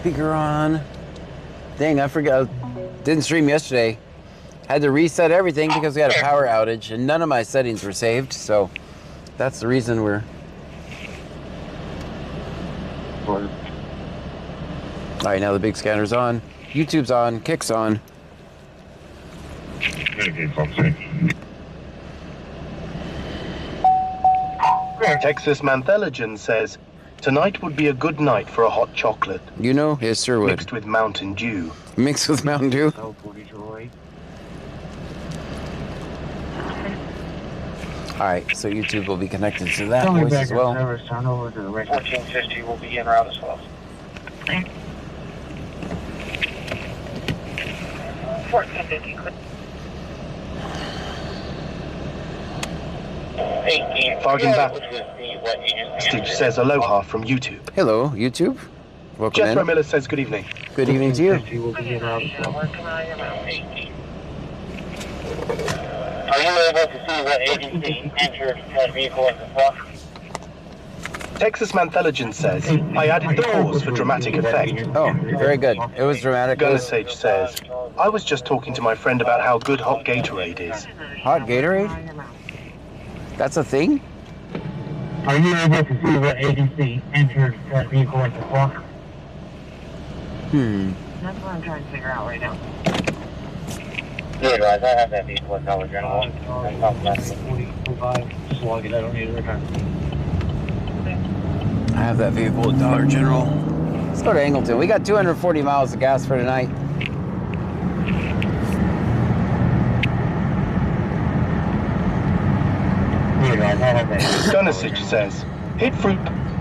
speaker on. Dang, I forgot. Didn't stream yesterday. Had to reset everything because we had a power outage and none of my settings were saved. So that's the reason we're... All right, now the big scanner's on. YouTube's on. Kick's on. Texas Mantheligen says, tonight would be a good night for a hot chocolate. You know, it sure would. Mixed with Mountain Dew. Mixed with Mountain Dew? Alright, so YouTube will be connected to that voice as well. 1450 will be en route as well. 1450. 18. Bargain Stitch says aloha from YouTube. Hello, YouTube. Welcome Jethro in. Miller says good evening. Good evening to you. Are you able to see what agency entered that vehicle into flux? Texas Mantheligen says, I added the pause for dramatic effect. Oh, very good. It was dramatic. Gunnersage says, I was just talking to my friend about how good hot Gatorade is. Hot Gatorade? That's a thing? Are you able to see what agency entered that vehicle into flux? That's what I'm trying to figure out right now. Good, guys. I have that vehicle at Dollar General. Just log it. I don't need to return. I have that vehicle at Dollar General. Let's go to Angleton. We got 240 miles of gas for tonight. Gunnersage says, Hit Fruit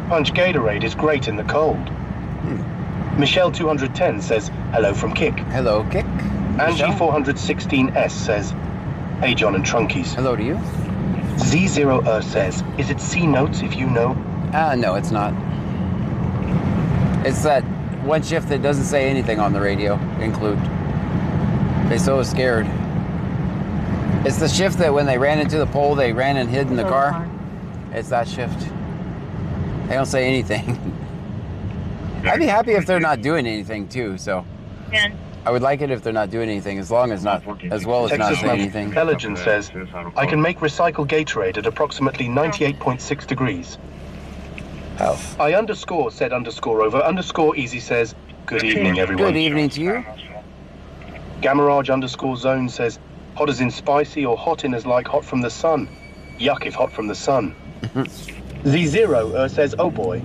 Punch Gatorade is great in the cold. Michelle 210 says, hello from Kick. Hello, Kick. Angie Michelle? 416S says, hey John and Trunkies. Hello to you. Z0 says, is it C notes if you know? No, it's not. It's that one shift that doesn't say anything on the radio, include. They're so scared. It's the shift that when they ran into the pole, they ran and hid in the car. It's that shift. They don't say anything. I'd be happy if they're not doing anything too, so. I would like it if they're not doing anything, as long as not, as well as not saying anything. Intelligence says, I can make recycled Gatorade at approximately 98.6 degrees. Oh. I underscore said underscore over underscore easy says, good evening everyone. Good evening to you. Gamarage underscore zone says, hot as in spicy or hot in as like hot from the sun. Yuck if hot from the sun. Z0 says, oh boy.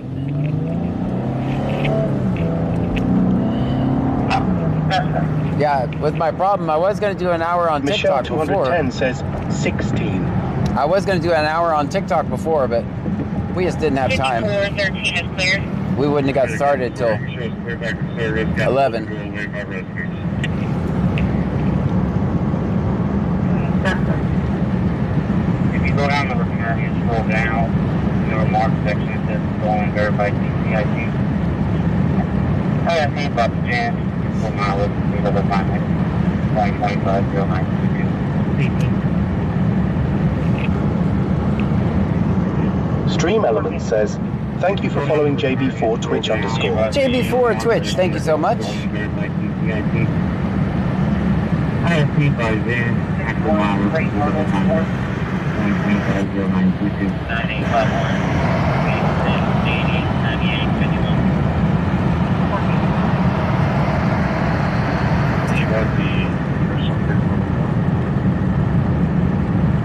Yeah, with my problem, I was going to do an hour on Michelle TikTok 210 before. says 16. I was going to do an hour on TikTok before, but we just didn't have time. 13 is clear. We wouldn't have got started till 11. If you go down the repair, you scroll down, in the remarks section it says go and verify TCIT. I got paid about the jam. For mileage, we have a time 1250922. Stream Element says, thank you for following JB4 Twitch underscore. JB4 Twitch, thank you so much. I have paid by van, actual mileage, we have a time 1250922. 9851.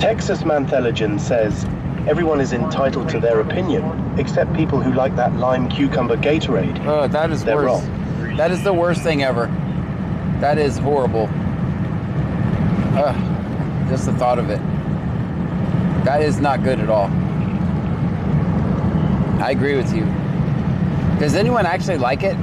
Texas Mantheligen says, everyone is entitled to their opinion, except people who like that lime cucumber Gatorade. Oh, that is They're worse. wrong. That is the worst thing ever. That is horrible. Just the thought of it. That is not good at all. I agree with you. Does anyone actually like it?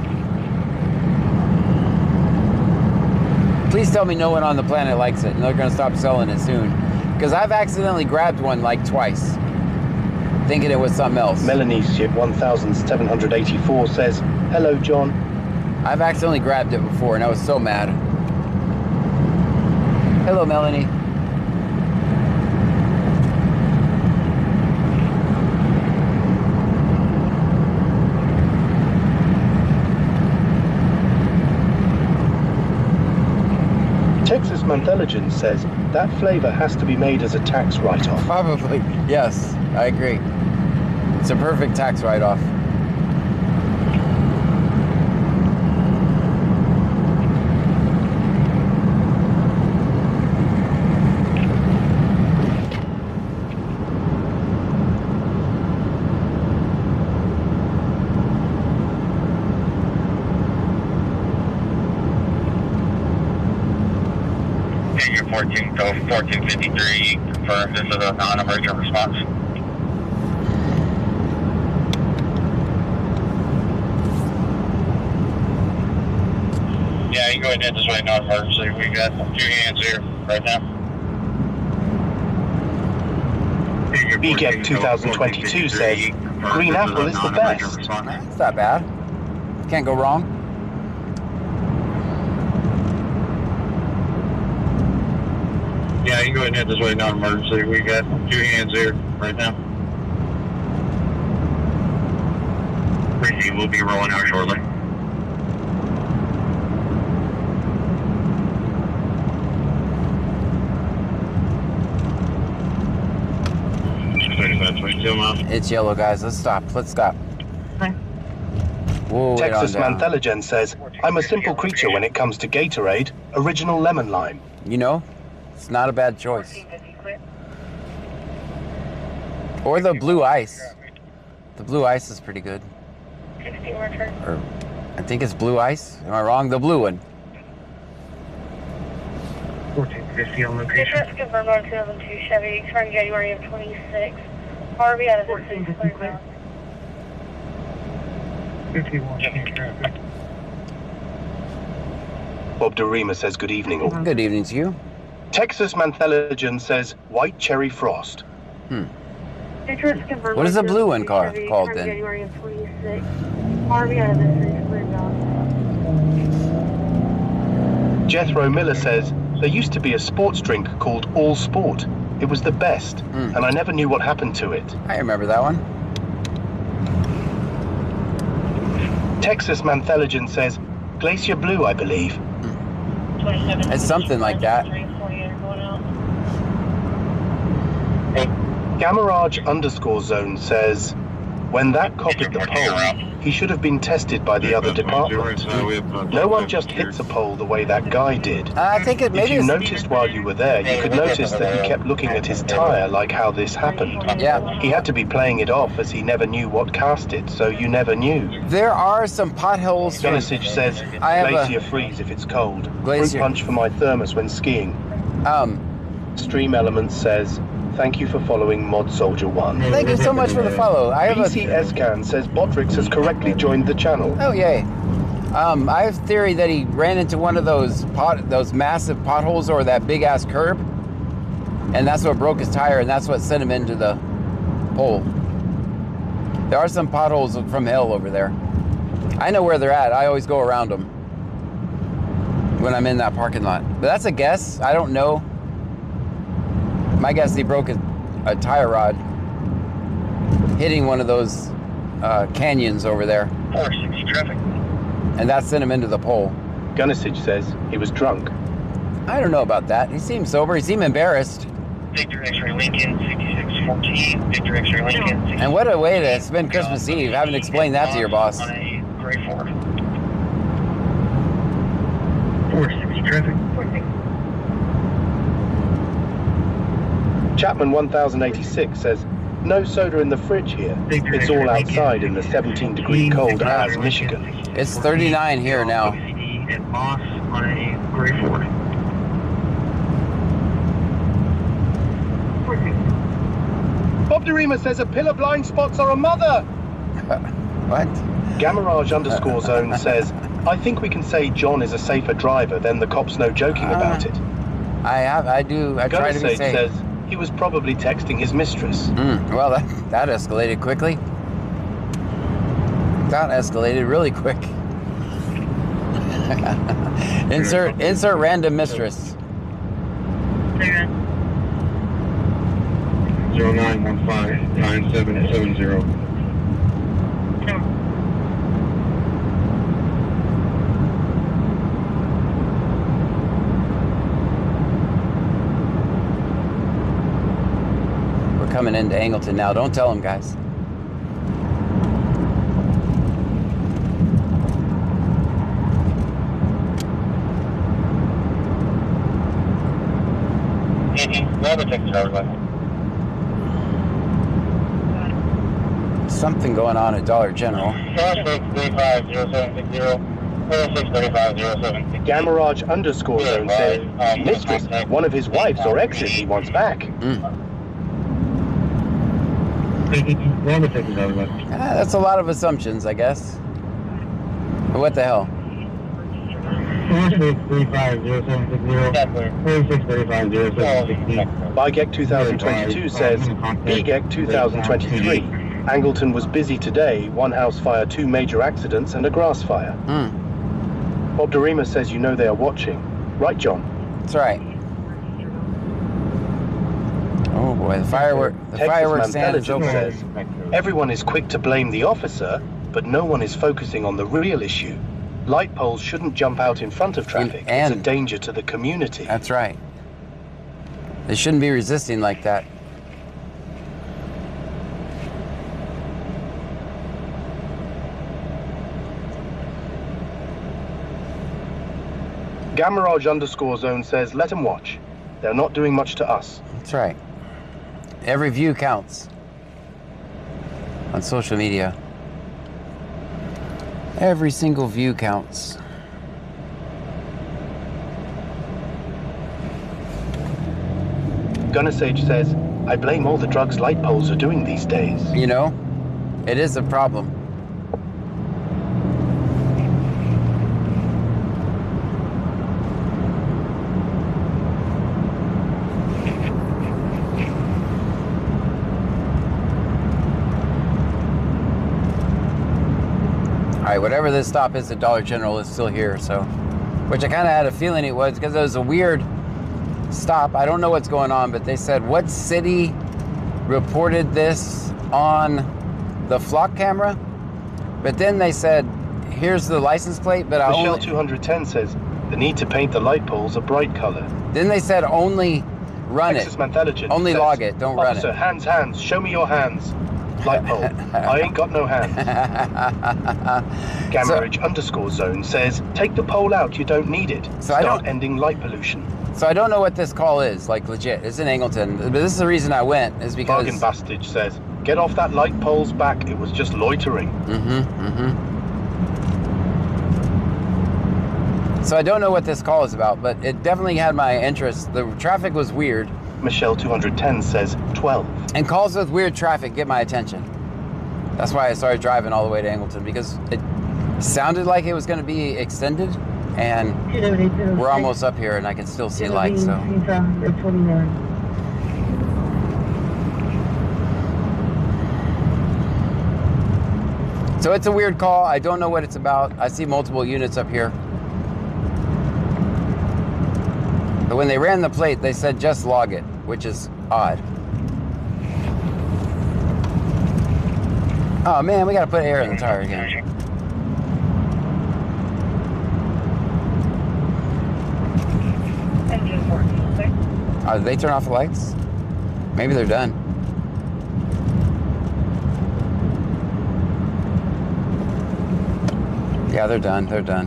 Please tell me no one on the planet likes it and they're gonna stop selling it soon. Because I've accidentally grabbed one like twice, thinking it was something else. Melanie Ship 1784 says, hello John. I've accidentally grabbed it before and I was so mad. Hello, Melanie. Manthelogen says that flavor has to be made as a tax write-off. Probably. Yes, I agree. It's a perfect tax write-off. Figure 1453, confirm this is a non-emergent response. Yeah, you can go ahead and hit this way, non-emergency. We got a few hands here right now. BGEP 2022 says, Green Apple is the best. It's not bad. Can't go wrong. Yeah, you can go ahead and hit this way, non-emergency. We got a few hands here right now. We'll be rolling out shortly. It's yellow, guys. Let's stop. Let's stop. Whoa, Texas Manthelogen says, I'm a simple creature when it comes to Gatorade, original lemon lime. You know, it's not a bad choice. Or the blue ice. The blue ice is pretty good. Or I think it's blue ice. Am I wrong? The blue one. 1450 on location. District confirmed on 2002 Chevy, expiring January of 26. Harvey out of the 51 traffic. Bob DeRima says, good evening all. Good evening to you. Texas Manthelogen says, white cherry frost. What is the blue one called then? January of 26. Harvey out of the 6 Jethro Miller says, there used to be a sports drink called All Sport. It was the best, and I never knew what happened to it. I remember that one. Texas Manthelogen says, Glacier Blue, I believe. It's something like that. Gamarage_zone says, when that cop hit the pole, he should have been tested by the other department. No one just hits a pole the way that guy did. I think it If maybe you it's, noticed while you were there, you could notice that he kept looking at his tire like how this happened. yeah. He had to be playing it off as he never knew what cast it, so you never knew. There are some potholes. For, Genesage says, I have a- glacier freeze if it's cold. Glacier. Fruit punch for my thermos when skiing. Stream Elements says, thank you for following Mod Soldier 1. Thank you so much for the follow. I have a BCScan says Botrix has correctly joined the channel. oh yay. I have a theory that he ran into one of those massive potholes or that big ass curb, and that's what broke his tire, and that's what sent him into the pole. There are some potholes from hell over there. I know where they're at. I always go around them when I'm in that parking lot. But that's a guess. I don't know. My guess is he broke a tire rod hitting one of those canyons over there. 460 traffic. And that sent him into the pole. Genesage says he was drunk. I don't know about that. He seemed sober. He seemed embarrassed. Victor X-ray Lincoln 6614. Victor X-ray Lincoln. And what a way to spend Christmas Eve, having to explain that to your boss. On a gray 4. 460 traffic. Chapman 1086 says, no soda in the fridge here. It's all outside in the 17-degree cold as Michigan. It's 39 here now. And Moss on a gray 4. Bob DeRima says a pillar blind spots are a mother. What? Gamarage_zone says, I think we can say John is a safer driver than the cops know joking about it. I try to be Genesage safe. says he was probably texting his mistress. Well, that escalated quickly. That escalated really quick. insert random mistress. 0915-9770. coming into Angleton now. Don't tell them, guys. Something going on at Dollar General. Gamarage underscore zone says, mistress, one of his wives or exes he wants back. That's a lot of assumptions, I guess. What the hell? Bygek 2022 says, Bygek 2023. Angleton was busy today. One house fire, 2 major accidents, and a grass fire. Bob Dorima says you know they are watching. Right, John? That's right. Oh boy, the fireworks stand is open. Says, everyone is quick to blame the officer, but no one is focusing on the real issue. Light poles shouldn't jump out in front of traffic. It's a danger to the community. That's right. They shouldn't be resisting like that. Gamarage underscore zone says, let them watch. They're not doing much to us. That's right. Every view counts on social media. Every single view counts. Gunnersage says, I blame all the drugs light poles are doing these days. You know, it is a problem. Alright, whatever this stop is at Dollar General is still here, so. Which I kind of had a feeling it was, because it was a weird stop. I don't know what's going on, but they said, what city reported this on the flock camera? But then they said, here's the license plate, but Michelle 210 says, the need to paint the light poles a bright color. Then they said, only run Texas it. Manthalogen Only says, log it, don't run it. Officer, hands, show me your hands. Light pole, I ain't got no hands. Gamarage underscore zone says, take the pole out, you don't need it. So Start ending light pollution. So I don't know what this call is, like legit. It's in Angleton, but this is the reason I went, is because... Bargain Bastage says, get off that light pole's back, it was just loitering. So I don't know what this call is about, but it definitely had my interest. The traffic was weird. Michelle 210 says 12. And calls with weird traffic get my attention. That's why I started driving all the way to Angleton, because it sounded like it was going to be extended, and we're almost up here and I can still see lights, so. So it's a weird call. I don't know what it's about. I see multiple units up here. But when they ran the plate, they said just log it, which is odd. Oh man, we gotta put air in the tire again. Engine 14, Oh, did they turn off the lights? Maybe they're done. Yeah, they're done. They're done.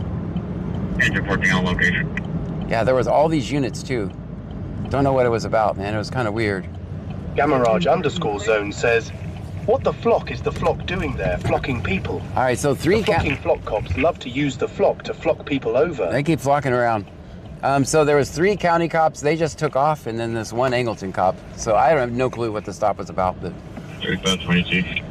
Engine 14 on location. Yeah, there was all these units too. Don't know what it was about, man. It was kind of weird. Gamarage underscore zone says, what the flock is the flock doing there, flocking people? All right, so The flocking flock cops love to use the flock to flock people over. They keep flocking around. So there was 3 county cops. They just took off, and then this 1 Angleton cop. So I have no clue what the stop was about, but. 3522.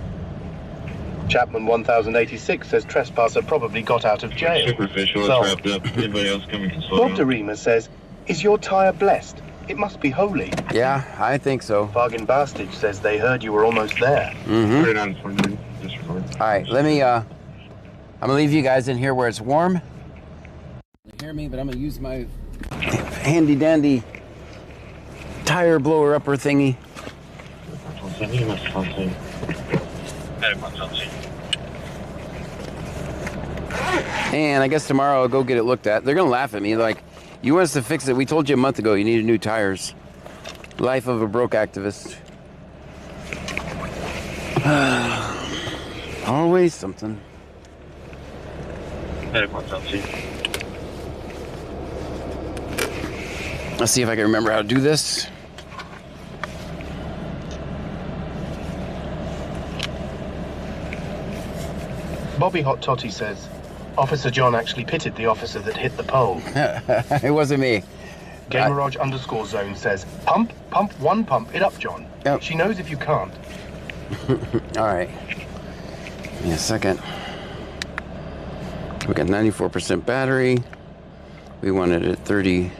Chapman 1086 says trespasser probably got out of jail. Superficial, So, wrapped up. Anybody else coming can slow Bob down. Dorima says, is your tire blessed? It must be holy. Yeah, I think so. Bargain Bastage says they heard you were almost there. 3929. Disregard. All right, let me, I'm gonna leave you guys in here where it's warm. You hear me, but I'm gonna use my handy dandy tire blower upper thingy. And I guess tomorrow I'll go get it looked at. They're gonna laugh at me like, you want us to fix it? We told you a month ago you needed new tires. Life of a broke activist. Always something. Let's see if I can remember how to do this. Bobby Hot Totty says, Officer John actually pitted the officer that hit the pole. It wasn't me. Gamerage _ zone says, pump, one pump, it up, John. Yep. She knows if you can't. All right. Give me a second. We got 94% battery. We wanted it at 30.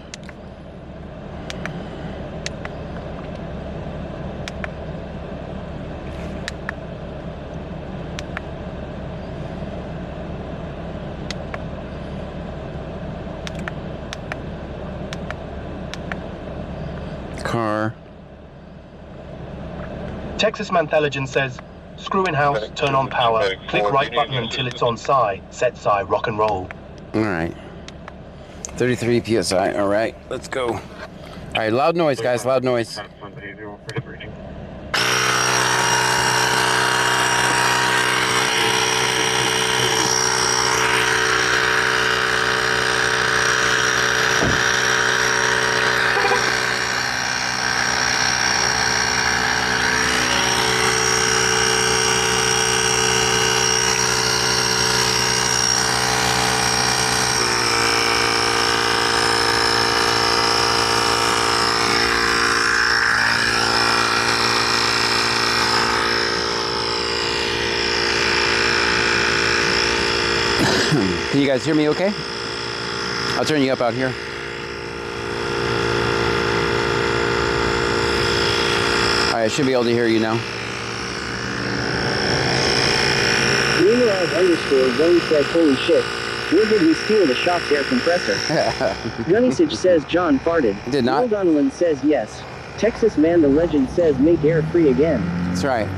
Car. Texas Mantheligen says, screw in house, turn on power, click right button until it's on SI, set SI, rock and roll. All right. 33 PSI. All right, let's go. All right, loud noise, guys, loud noise. Can you guys hear me okay? I'll turn you up out here. All right, I should be able to hear you now. Gamerage _ zone says, holy shit, where did we steal the shop's air compressor? Gunnysage says John farted. Did not. Will Donovan says yes. Texas Man the Legend says make air free again. That's right.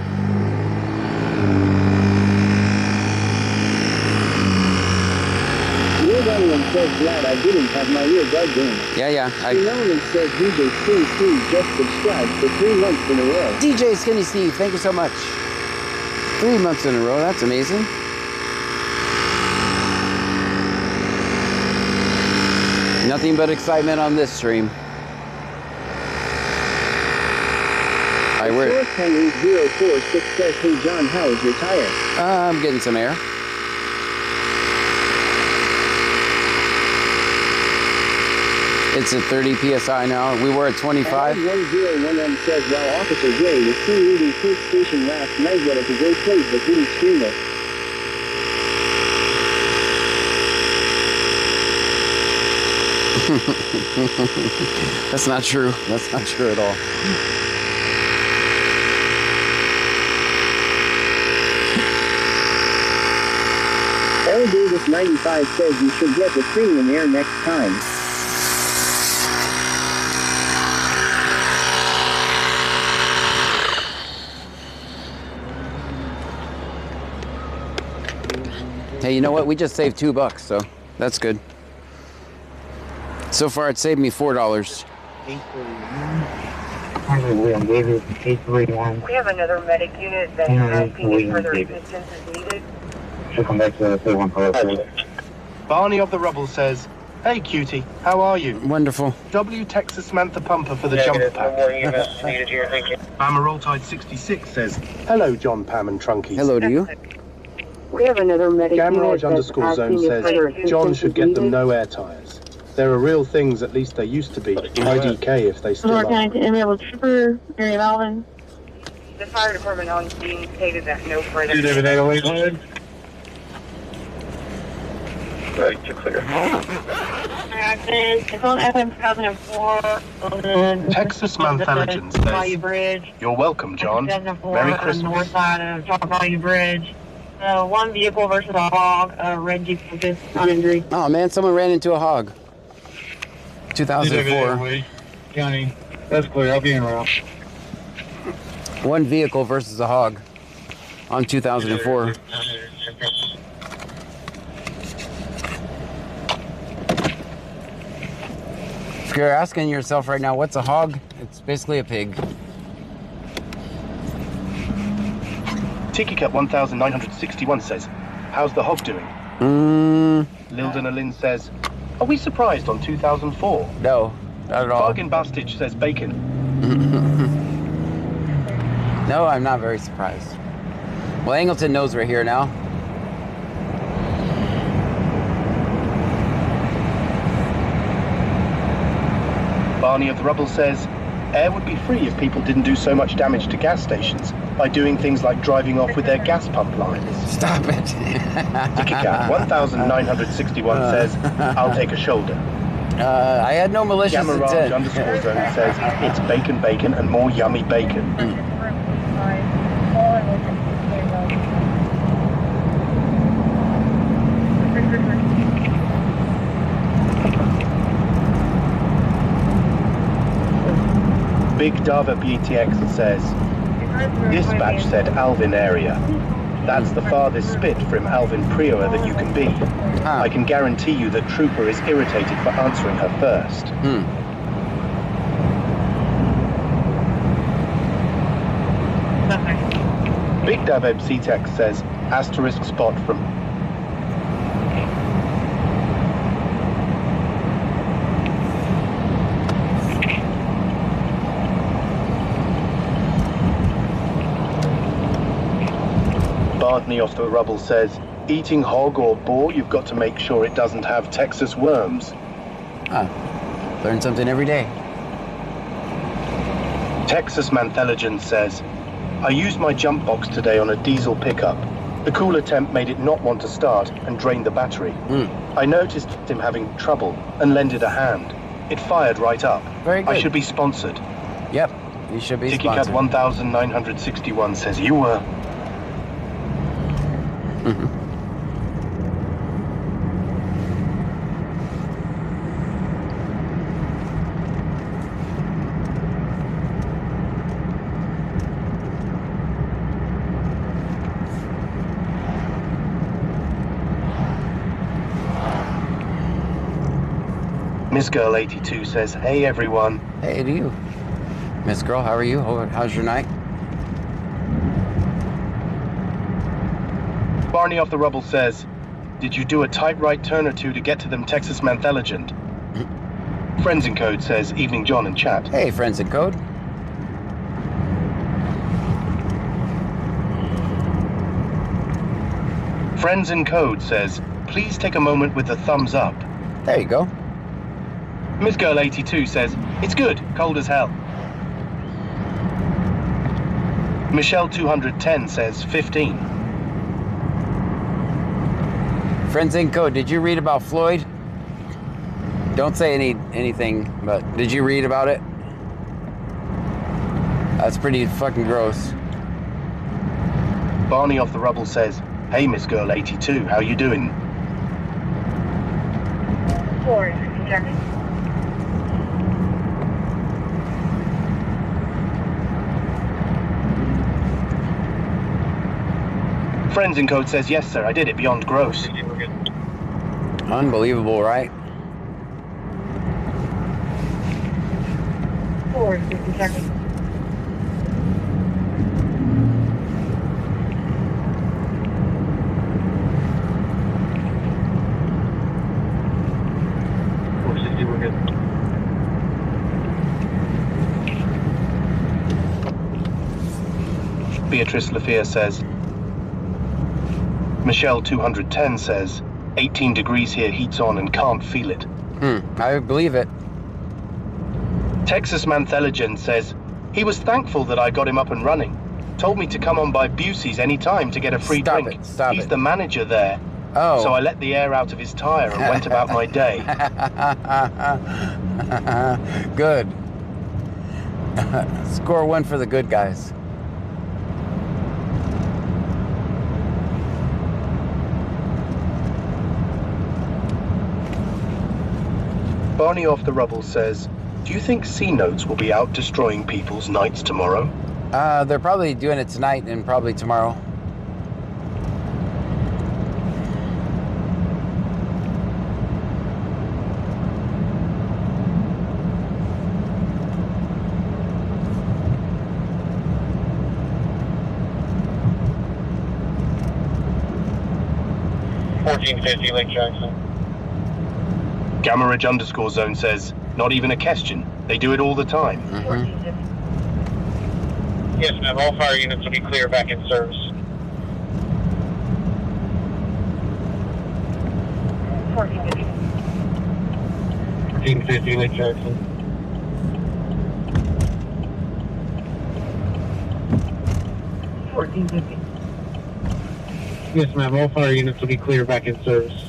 Will Donovan says glad I didn't have my ear dug in. Yeah. Element says DJ Skinny Steve just subscribed for 3 months in a row. DJ Skinny Steve, thank you so much. 3 months in a row, that's amazing. Nothing but excitement on this stream. All right, we're... Source Henry 046 says, hey John, how is your tire? I'm getting some air. It's at 30 PSI now. We were at 25. 101M says, while Officer J was seen leaving Police Station last night, what a great place but didn't stream it. That's not true. That's not true at all. L Davis 95 says you should get the premium air next time. Hey, you know what? We just saved $2, so that's good. So far, it saved me $4. We have another medic unit that is asking if further assistance is needed. She'll come back to the one for Barney of the Rubble says, hey cutie, how are you? Wonderful. W Texas Mantha Pumper for the jumper pack. Amaroltide 66 says, hello John, Pam and Trunkies. Hello to you. We have another medic Gamerage _ zone says, John should get them no air tires. There are real things, at least they used to be. IDK if they still are. Trooper, Mary Melvin. The fire department on scene stated that no further... Right, you're clear. It's on FM 2004. Texas Mantheligen Bayou says, Bridge. you're welcome, John. 2004 Merry on the Christmas. north side of Chalk Bayou Bridge. One vehicle versus a hog. Red Jeep Focus on injury. Oh, man, someone ran into a hog. 2004. Johnny, that's clear. I'll be en route. One vehicle versus a hog on 2004. If you're asking yourself right now, what's a hog? It's basically a pig. Tiki Cat 1961 says, how's the hog doing? Lildana Lynn says, are we surprised on 2004? No, not at all. Bargain Bastich says bacon. No, I'm not very surprised. Well, Angleton knows we're here now. Barney of the Rubble says, air would be free if people didn't do so much damage to gas stations by doing things like driving off with their gas pump lines. Stop it. Tiki Cat 1961 says, I'll take a shoulder. I had no malicious Gamma Raj intent. underscore zone says, it's bacon bacon and more yummy bacon. Big Dava BTX says, dispatch said Alvin area. That's the farthest spit from Alvin Prioa that you can be. I can guarantee you that Trooper is irritated for answering her first. Big Daveb CTEX says, asterisk spot from... Bartney off the Rubble says, eating hog or boar, you've got to make sure it doesn't have Texas worms. Learn something every day. Texas Mantheligen says, I used my jump box today on a diesel pickup. The cooler temp made it not want to start and drained the battery. I noticed him having trouble and lended a hand. It fired right up. Very good. I should be sponsored. Yep, you should be Tiki Cat sponsored. 1961 says, you were. Miss Girl 82 says, hey everyone. Hey to you. Miss Girl, how are you? How's your night? Barney off the Rubble says, did you do a tight right turn or two to get to them Texas Mantheligent? Friends in Code says, evening John and chat. Hey, Friends in Code. Friends in Code says, please take a moment with the thumbs up. There you go. Miss Girl 82 says, it's good, cold as hell. Michelle 210 says, 15. Friends in Code, did you read about Floyd? Don't say anything, but did you read about it? That's pretty fucking gross. Barney off the Rubble says, hey Miss Girl 82, how you doing? 4 seconds. Friends in Code says, yes sir, I did it beyond gross. Unbelievable, right? 4 seconds. Beatrice Lafia says, Michelle 210 says, 18 degrees here, heat's on and can't feel it. I believe it. Texas Mantheligen says, he was thankful that I got him up and running. Told me to come on by Busey's any time to get a free Stop drink. it, stop He's it. the manager there. Oh. So I let the air out of his tire and went about my day. Good. Score 1 for the good guys. Barney off the Rubble says, do you think C-Notes will be out destroying people's nights tomorrow? They're probably doing it tonight and probably tomorrow. 1450 Lake Jackson. Gamma Ridge underscore zone says, not even a question. They do it all the time. Yes, ma'am. All fire units will be clear back in service. 1450 Lake Jackson. Yes, ma'am. All fire units will be clear back in service.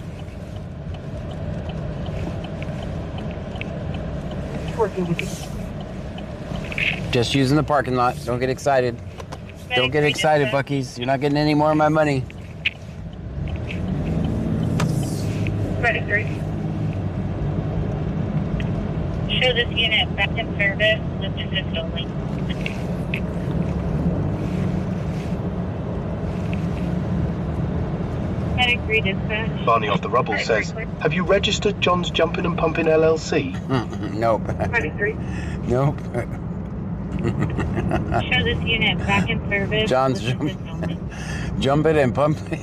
1450. Just using the parking lot. Don't get excited. Don't get excited, Buckies. You're not getting any more of my money. Medic 3. Show this unit back in service with assist only. Medic 3 dispatch. Barney off the rubble says, have you registered John's Jumping and Pumping LLC? Nope. Medic 3. Nope. Show this unit back in service. John's with assist only. jumping and pumping.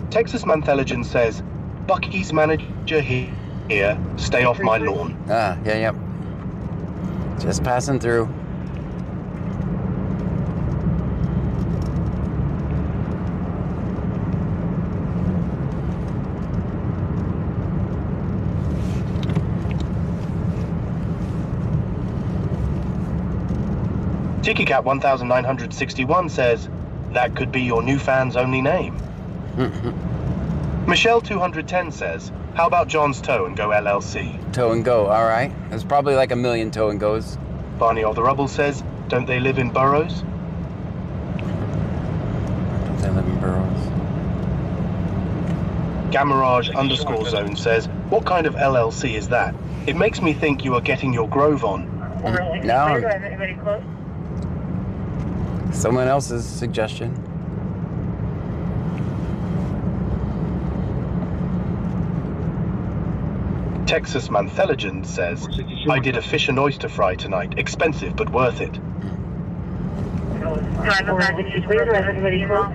Texas Mantheligen says, Bucky's manager here, stay off my lawn. Ah, yeah, yep. Just passing through. TikiCat 1961 says, that could be your new fan's only name. Michelle 210 says, how about John's Tow and Go LLC? Tow and go, all right. There's probably like a million tow and goes. Barney of the Rubble says, don't they live in boroughs? Don't they live in boroughs? Gamarage underscore zone says, what kind of LLC is that? It makes me think you are getting your Grove on. No. Do I have anybody close? Someone else's suggestion. Texas Mantheligen says, I did a fish and oyster fry tonight. Expensive, but worth it. Do I have anybody close?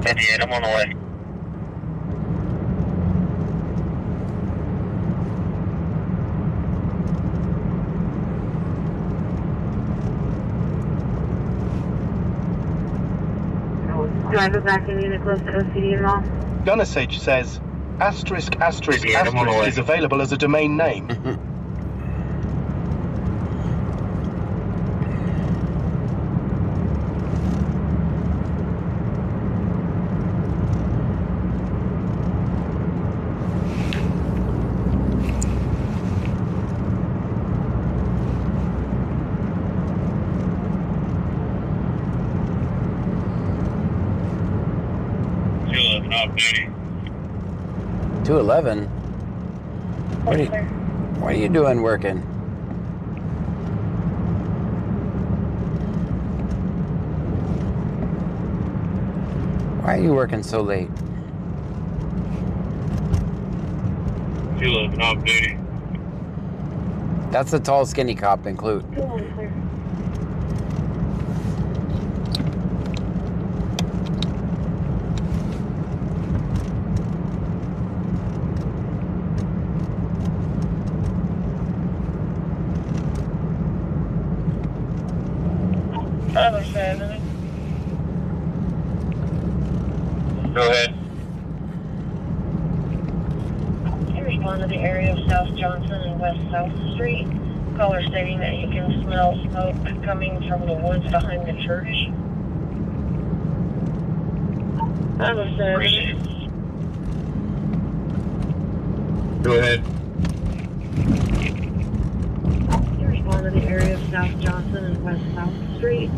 58, I'm on the way. Do I have a backing unit close to OCD and all? Gunnersage says, asterisk, asterisk, Yeah, I'm on the way. asterisk is available as a domain name. Off duty. 211. What are you doing working? Why are you working so late? 211 off duty. That's the tall, skinny cop include. Go ahead. You respond to the area of South Johnson and West South Street. Caller stating that you can smell smoke coming from the woods behind the church. Appreciate it. Go ahead. You respond to the area of South Johnson and West South Street.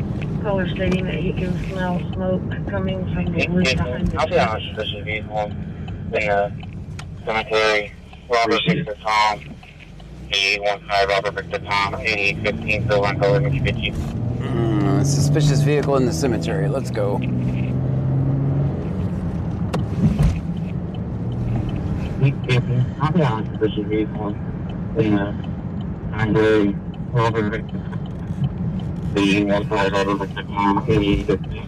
Caller stating that you can smell smoke coming from the woods behind the I'll be church. honest, this is vehicle in the cemetery. Robert Victor Tom. 8815 Robert Victor Tom. 8815 Phil Uncle, let me get you. Suspicious vehicle in the cemetery. Let's go. I'll be honest, this is vehicle in the cemetery. Robert Victor. 8815 Robert Victor Tom. 8815.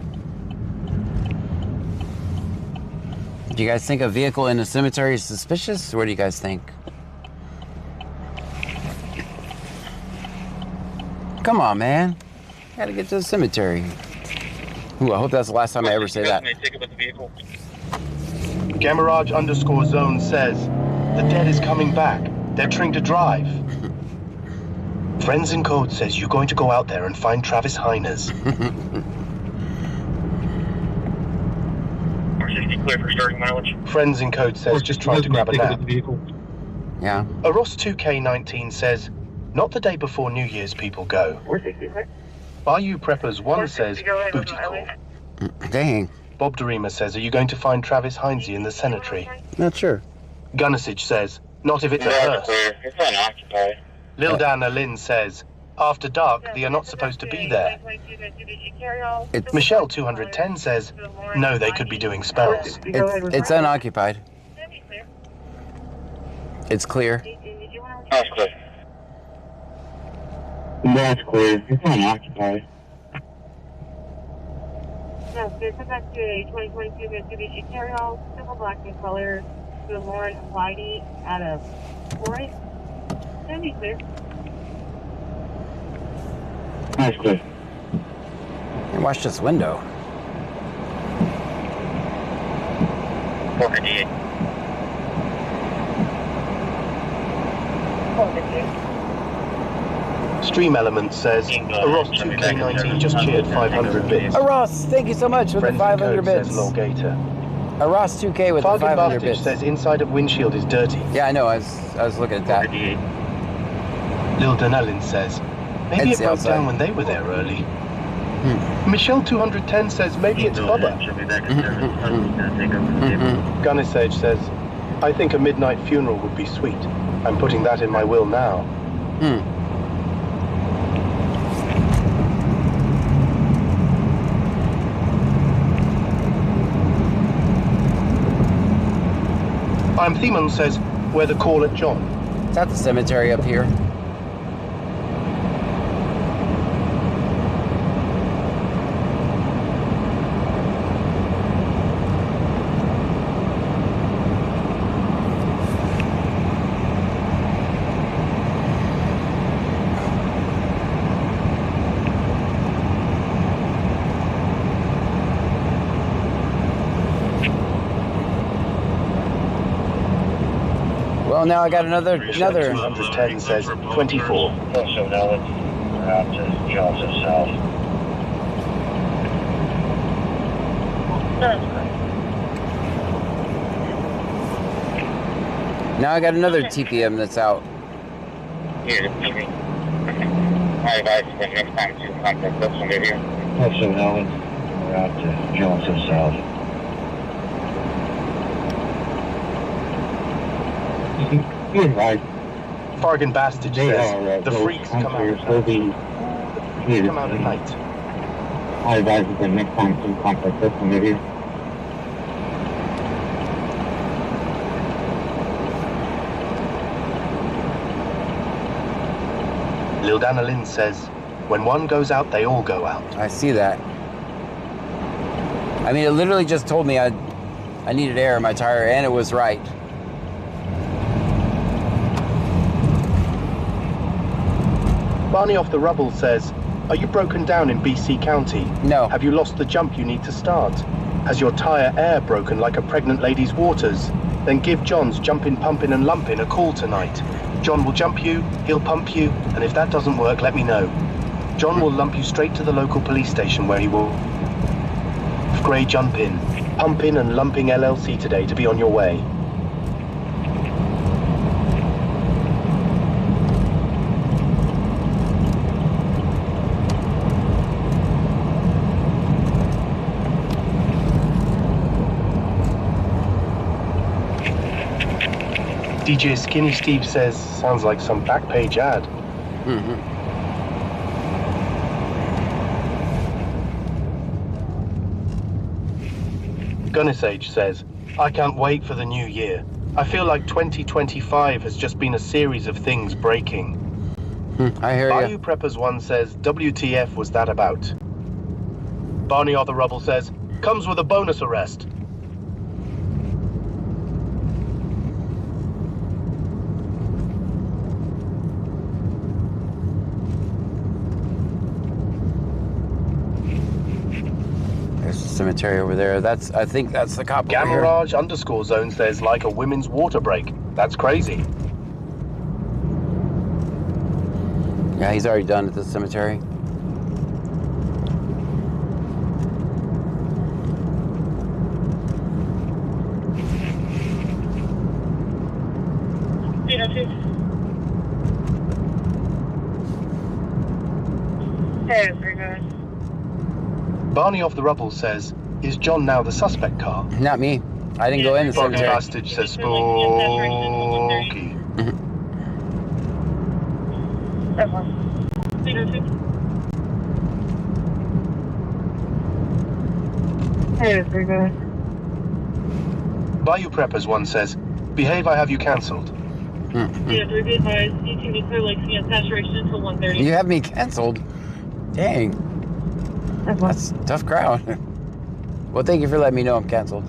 Do you guys think a vehicle in a cemetery is suspicious? What do you guys think? Come on, man. Gotta get to the cemetery. Ooh, I hope that's the last time I ever say that. Gamaraj_zone says, the dead is coming back. They're trying to drive. Friends in Code says you're going to go out there and find Travis Heiners. Clear for starting mileage. Friends in Code says just trying to grab a nap. Yeah. A Ross 2K19 says, not the day before New Year's people go. Bayou Preppers 1 says, booty call. Dang. Bob Dorema says, are you going to find Travis Heinze in the cemetery? Not sure. Gunnisage says, not if it's a hearse. It's unoccupied. Lil Dan Lynn says, after dark, they are not supposed to be there. Michelle 210 says, no, they could be doing spells. It's unoccupied. It's clear. That's clear. That's clear. It's unoccupied. No, so come back to a 2022 Mitsubishi Carryall, simple black in color, to Lauren Whitey out of Detroit. That'd be clear. That's clear. And watch this window. 458. 458. Stream Element says, a Ross 2K19 just cheered 500 bits. A Ross, thank you so much for the Friends in 500 Code bits. says Lolgator. A Ross 2K with the Fargan 500 Bartage bits. says inside of windshield is dirty. Yeah, I know. I was looking at that. 458. Lil Danellin says, maybe It's it broke outside. down when they were there early. Michelle 210 says, maybe it's Bubba. She'll be back in service. Husband's gonna take over the table. Gunnisage says, I think a midnight funeral would be sweet. I'm putting that in my will now. I'm Themon says, where the call at John. Is that the cemetery up here? Well, now I got another. 210 says, 24. Also now let's we're out to Johnson South. Now I got another TPM that's out. Here, maybe. My advice is that next time to contact us when they're here. Also now we're out to Johnson South. You're right. Fargan Bastage says, the freaks come out at night. I advise that next time to contact us when they're here. Lil Danalyn says, when one goes out, they all go out. I see that. I mean, it literally just told me I needed air in my tire, and it was right. Barney Off the Rubble says, are you broken down in BC County? No. Have you lost the jump you need to start? Has your tire air broken like a pregnant lady's waters? Then give John's Jumpin' Pumpin' and Lumpin' a call tonight. John will jump you, he'll pump you, and if that doesn't work, let me know. John will lump you straight to the local police station where he will Gray jump in. Pumpin' and Lumping LLC today to be on your way. DJ Skinny Steve says, sounds like some back page ad. Gunnisage says, I can't wait for the new year. I feel like 2025 has just been a series of things breaking. I hear Bayou you. Preppers 1 says, WTF was that about? Barney Arthur Rubble says, comes with a bonus arrest. cemetery over there. I think that's the cop over here. Gamarage_zone says like a women's water break. That's crazy. Yeah, he's already done at the cemetery. Hey, pretty good. Barney off the rubble says, is John now the suspect car? Not me. I didn't go in the Barney cemetery. Bastage says spooky. Hey, pretty good. Bayou Preppers one says, behave, I have you cancelled. Yeah, they're good advice. You can be clear like CN saturation until 1:30. You have me canceled. Dang. That's a tough crowd. Well, thank you for letting me know I'm canceled.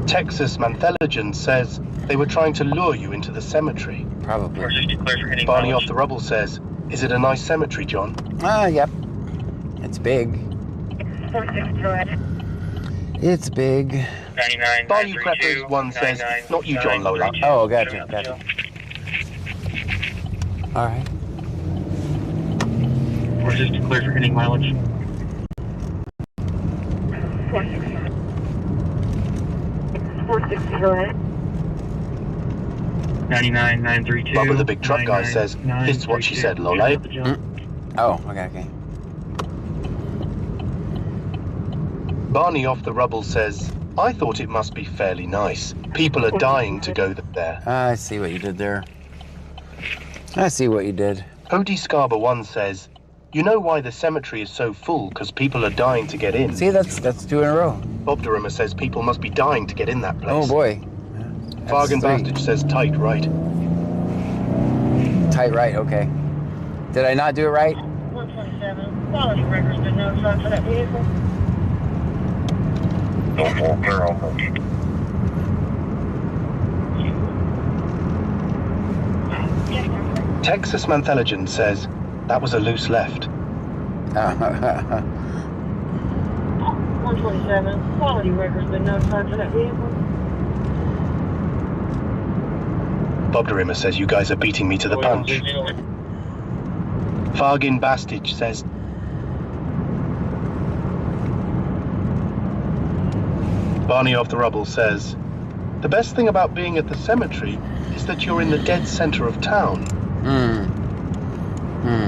Texas Mantheligen says they were trying to lure you into the cemetery. Probably. Barney off the rubble says, is it a nice cemetery, John? Yep. It's big. 46, go ahead. It's big. 99, Bayou Preppers one says, not you, John Lola. Oh, gotcha. All right. Or just to clear for hitting mileage. 46, go ahead. 99, 932. Bubba the big truck guy says, this is what she said, Lola. Oh, okay. Barney off the rubble says, I thought it must be fairly nice. People are dying to go there. I see what you did there. I see what you did. Odie Scarber one says, you know why the cemetery is so full? Because people are dying to get in. See, that's 2 in a row. Bob Durham says people must be dying to get in that place. Oh boy. Fargan That's Bastage says tight right. tight right. Okay. Did I not do it right? 127. Quality records been notified for that vehicle. Norfolk girl. Texas Mantheligen says that was a loose left. 127. Quality records been notified for that vehicle. Bob Derima says you guys are beating me to the punch. Fargin Bastage says Barney off the rubble says the best thing about being at the cemetery is that you're in the dead center of town.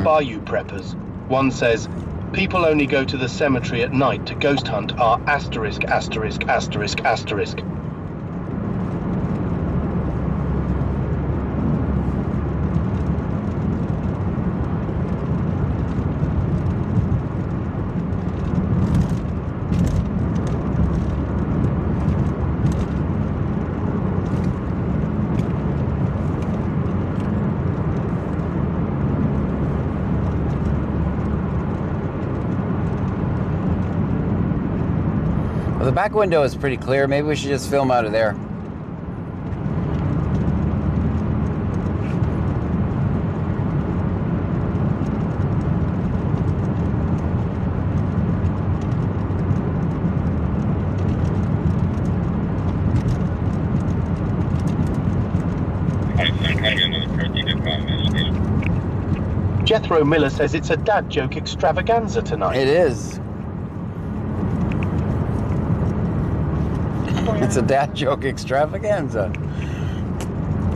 Bayou Preppers. One says people only go to the cemetery at night to ghost hunt are asterisk asterisk asterisk asterisk. Well, the back window is pretty clear. Maybe we should just film out of there. Jethro Miller says it's a dad joke extravaganza tonight. It is. It's a dad joke extravaganza.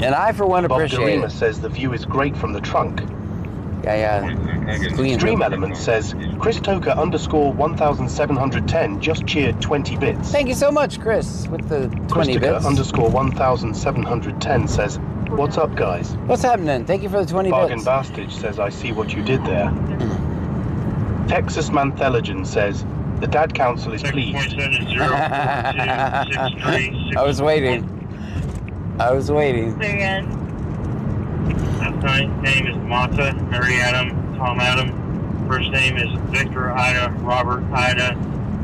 And I, for one, Bob appreciate Derima it. says the view is great from the trunk. Yeah. It's clean. Dream Element says Chris Toker _1710 just cheered 20 bits. Thank you so much, Chris, with the 20 Christopher bits. _1710 says, what's up, guys? What's happening? Thank you for the 20 Bargain bits. Bastage says, I see what you did there. Texas Mantheligen says, the Dad Council is pleased. I was waiting. Say again. Last name is Mata, Mary Adam, Tom Adam. First name is Victor Ida, Robert Ida,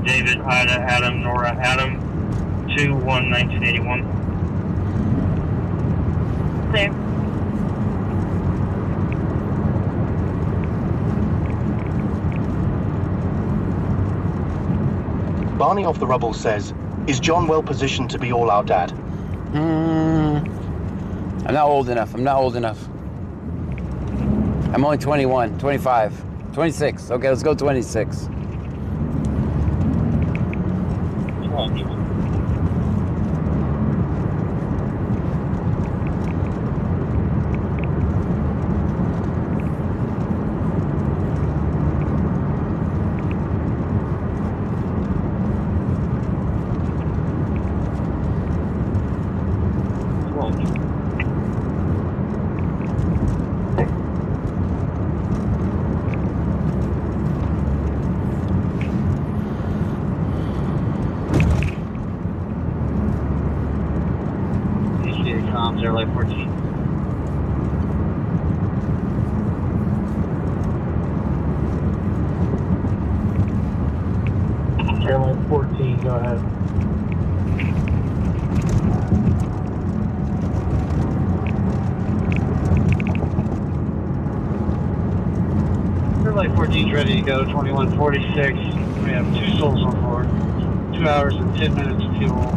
David Ida, Adam, Nora Adam. 2/1/1981. Same. Barney off the rubble says, is John well positioned to be all our dad? I'm not old enough. I'm not old enough. I'm only 21, 25, 26. Okay, let's go 26. Airline 14. Airline 14, go ahead. Airline 14 is ready to go, 2146. We have 2 souls on board, 2 hours and 10 minutes of fuel,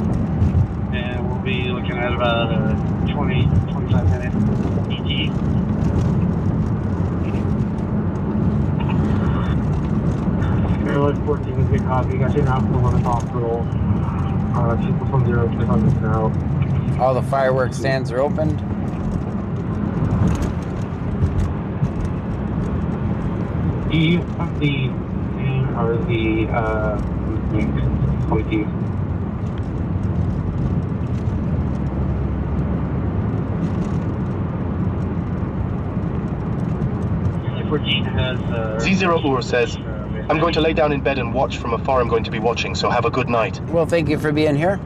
and we'll be looking at about a 20-25 minute ET. Airline 14 is a good copy. You got you now from the hospital. 210, out. All the fireworks stands are opened. Do you have the name or the with you? 14 has Z0 Ur says, I'm going to lay down in bed and watch from afar. I'm going to be watching, so have a good night. Well, thank you for being here.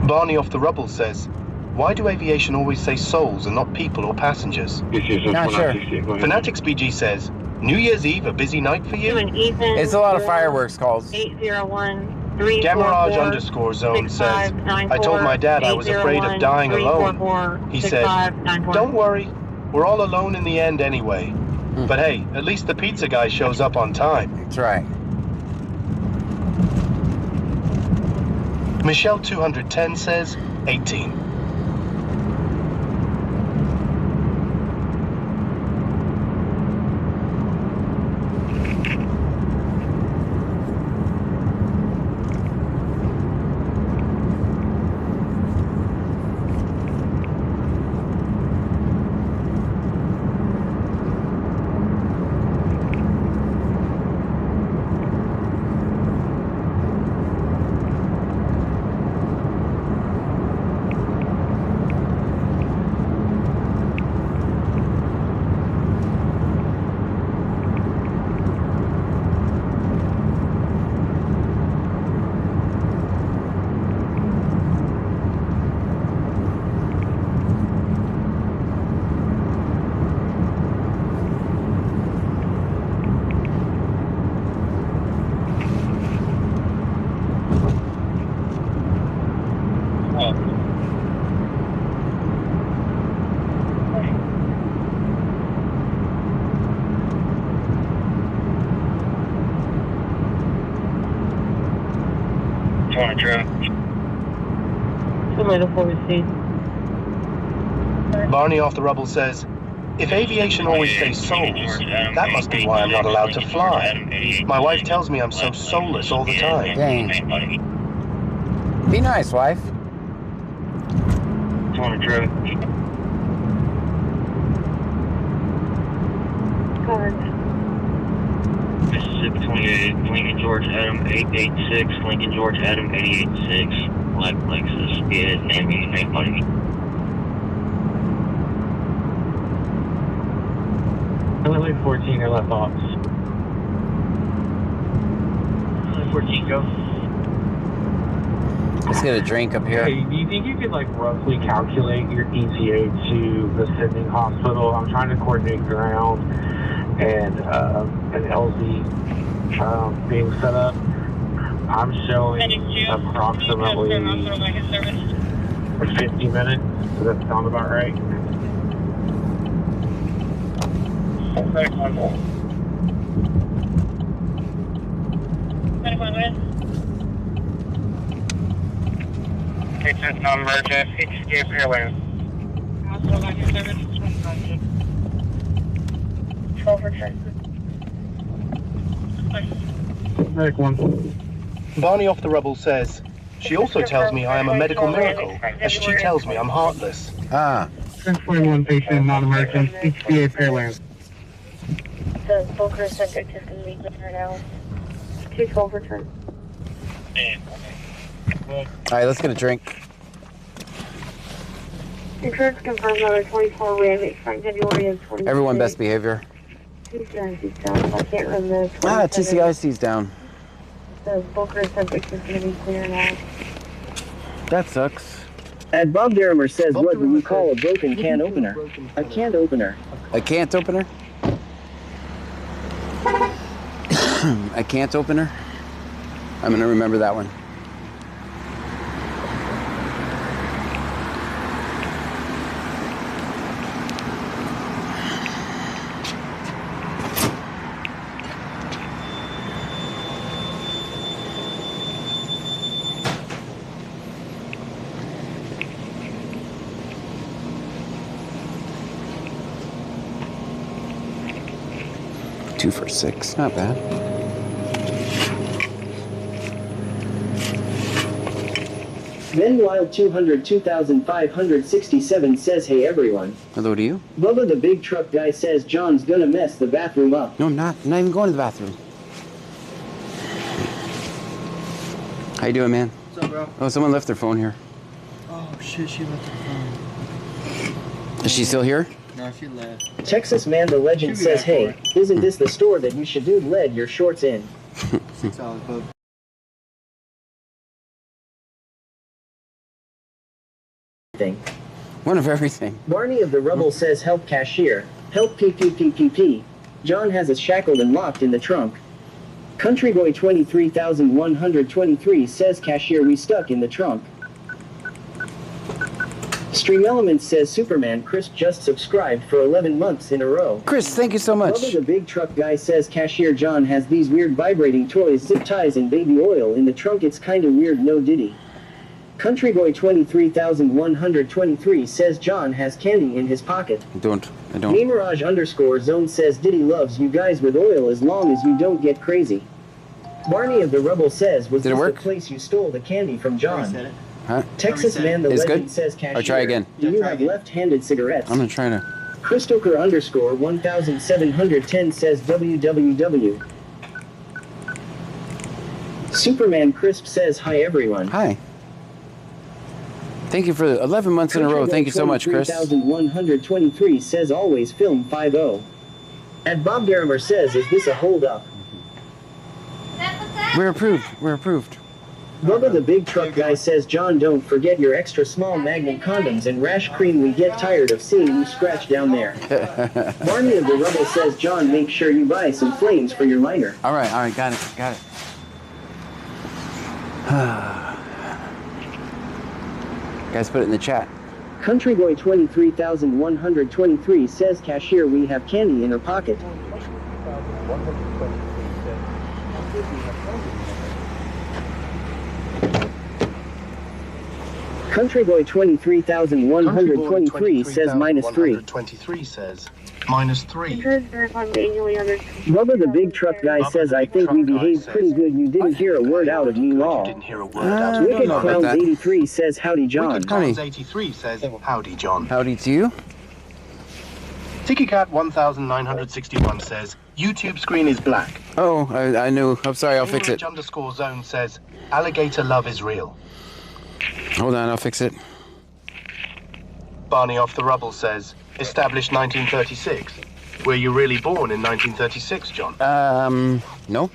Barney off the rubble says, why do aviation always say souls and not people or passengers? Not sure. Fanatics BG says, New Year's Eve, a busy night for you? It's a lot of fireworks calls. 801 Gamarage _ zone says, I told my dad I was afraid of dying alone. He said, don't worry, we're all alone in the end anyway. But hey, at least the pizza guy shows up on time. That's right. Michelle 210 says, 18. Barney off the rubble says, if aviation always says souls, that must be why I'm not allowed to fly. My wife tells me I'm so soulless all the time. Dang. Be nice, wife. Mississippi 28, Lincoln George Adam 886, Lincoln George Adam 886, Black Lexus, yeah, name anybody. Airline 14, airline Fox. Airline 14, go. Let's get a drink up here. Hey, do you think you could like roughly calculate your ETA to the sending hospital? I'm trying to coordinate ground and an LZ being set up. I'm showing approximately 50 minutes. Does that sound about right? 31 West. 31 West. Kitchen's non-emergency. Escape airlines. 12 return. Medic 1. Barney off the rubble says, she also tells me I am a medical miracle, as she tells me I'm heartless. Ah. 1041 patient, non-emergent, HCA Fairlands. The Boca subject is going to be clear now. 212 return. All right, let's get a drink. Insurance confirmed another 24 Ram expiring February of 20. Everyone, best behavior. TCIC's down, so I can't run the. Ah, TCIC's down. The Boca subject is going to be clear now. That sucks. And Bob Derrimer says, what do we call a broken can opener? A can opener. A can't opener? A can't opener? I'm gonna remember that one. Two for $6, not bad. Then Wild 202,567 says, hey everyone. Hello to you. Bubba the big truck guy says John's gonna mess the bathroom up. No, I'm not. I'm not even going to the bathroom. How you doing, man? What's up, bro? Oh, someone left their phone here. Oh, shit, she left her phone. Is she still here? No, she left. Texas Man the Legend She'll be says, back hey, isn't this the store that you should do lead your shorts in? $6, bub. Thing. One of everything. Barney of the Rubble says, help cashier. Help PPPPP. John has us shackled and locked in the trunk. Country Boy 23,123 says, cashier, we stuck in the trunk. Stream Elements says, Superman Chris just subscribed for 11 months in a row. Chris, thank you so much. Bubba the big truck guy says, cashier, John has these weird vibrating toys, zip ties and baby oil in the trunk. It's kinda weird, no diddy. Country Boy 23,123 says, John has candy in his pocket. I don't. Mirage _ Zone says, Diddy loves you guys with oil as long as you don't get crazy. Barney of the Rubble says, was Did it this work? the place you stole the candy from John? Huh? Texas Man the It's Legend good? says, cashier, I'll try again. do you have left-handed cigarettes? I'm gonna try to. Christoker _ 1710 says, www. Superman Crisp says, hi everyone. Hi. Thank you for 11 months in a row. Thank you so much, Chris. 23,123 says, always film 5-0. And Bob Derrimer says, is this a hold-up? We're approved. We're approved. Bubba the big truck guy says, John, don't forget your extra small Magnum condoms and rash cream. We get tired of seeing you scratch down there. Barney of the Rubble says, John, make sure you buy some flames for your lighter. All right, got it. Guys, put it in the chat. Country Boy 23,123 says, cashier, we have candy in her pocket. Country Boy 23,123 says, -3. 23 says, -3. Insurance verified manually under. Bubba the big truck guy says, I think we behaved pretty good. You didn't hear a word out of you You all. didn't hear a word out of Wicked know about Clowns that. 83 says, howdy John. Wicked Clowns 83 says, howdy John. Howdy to you. TickyCat 1961 says, YouTube screen is black. Oh, I knew. I'm sorry, I'll fix it. _zone says, alligator love is real. Hold on, I'll fix it. Barney off the Rubble says, established 1936. Were you really born in 1936, John? No.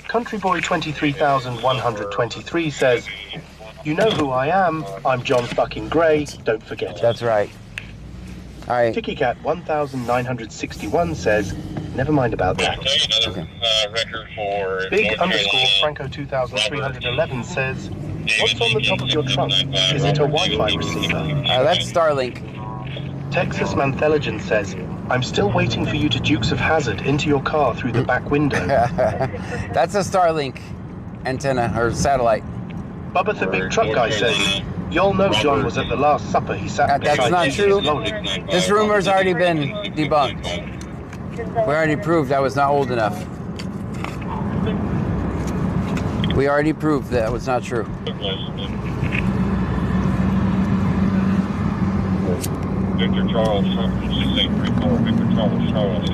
Country Boy 23,123 says, you know who I am. I'm John fucking Gray. Don't forget it. That's right. All right. TickyCat 1961 says, never mind about that. Okay. Record for Big _ Franco 2311 says, what's on the top of your trunk? Is it a Wi-Fi receiver? That's Starlink. Texas Mantheligen says, I'm still waiting for you to Dukes of Hazzard into your car through the back window. That's a Starlink antenna or satellite. Bubba the big truck guy says, y'all know John was at the Last Supper. He sat That's beside not Jesus true. slowly. This rumor's already been debunked. We already proved I was not old enough. We already proved that was not true. Victor Charles, 6834, Victor Charles, Charles.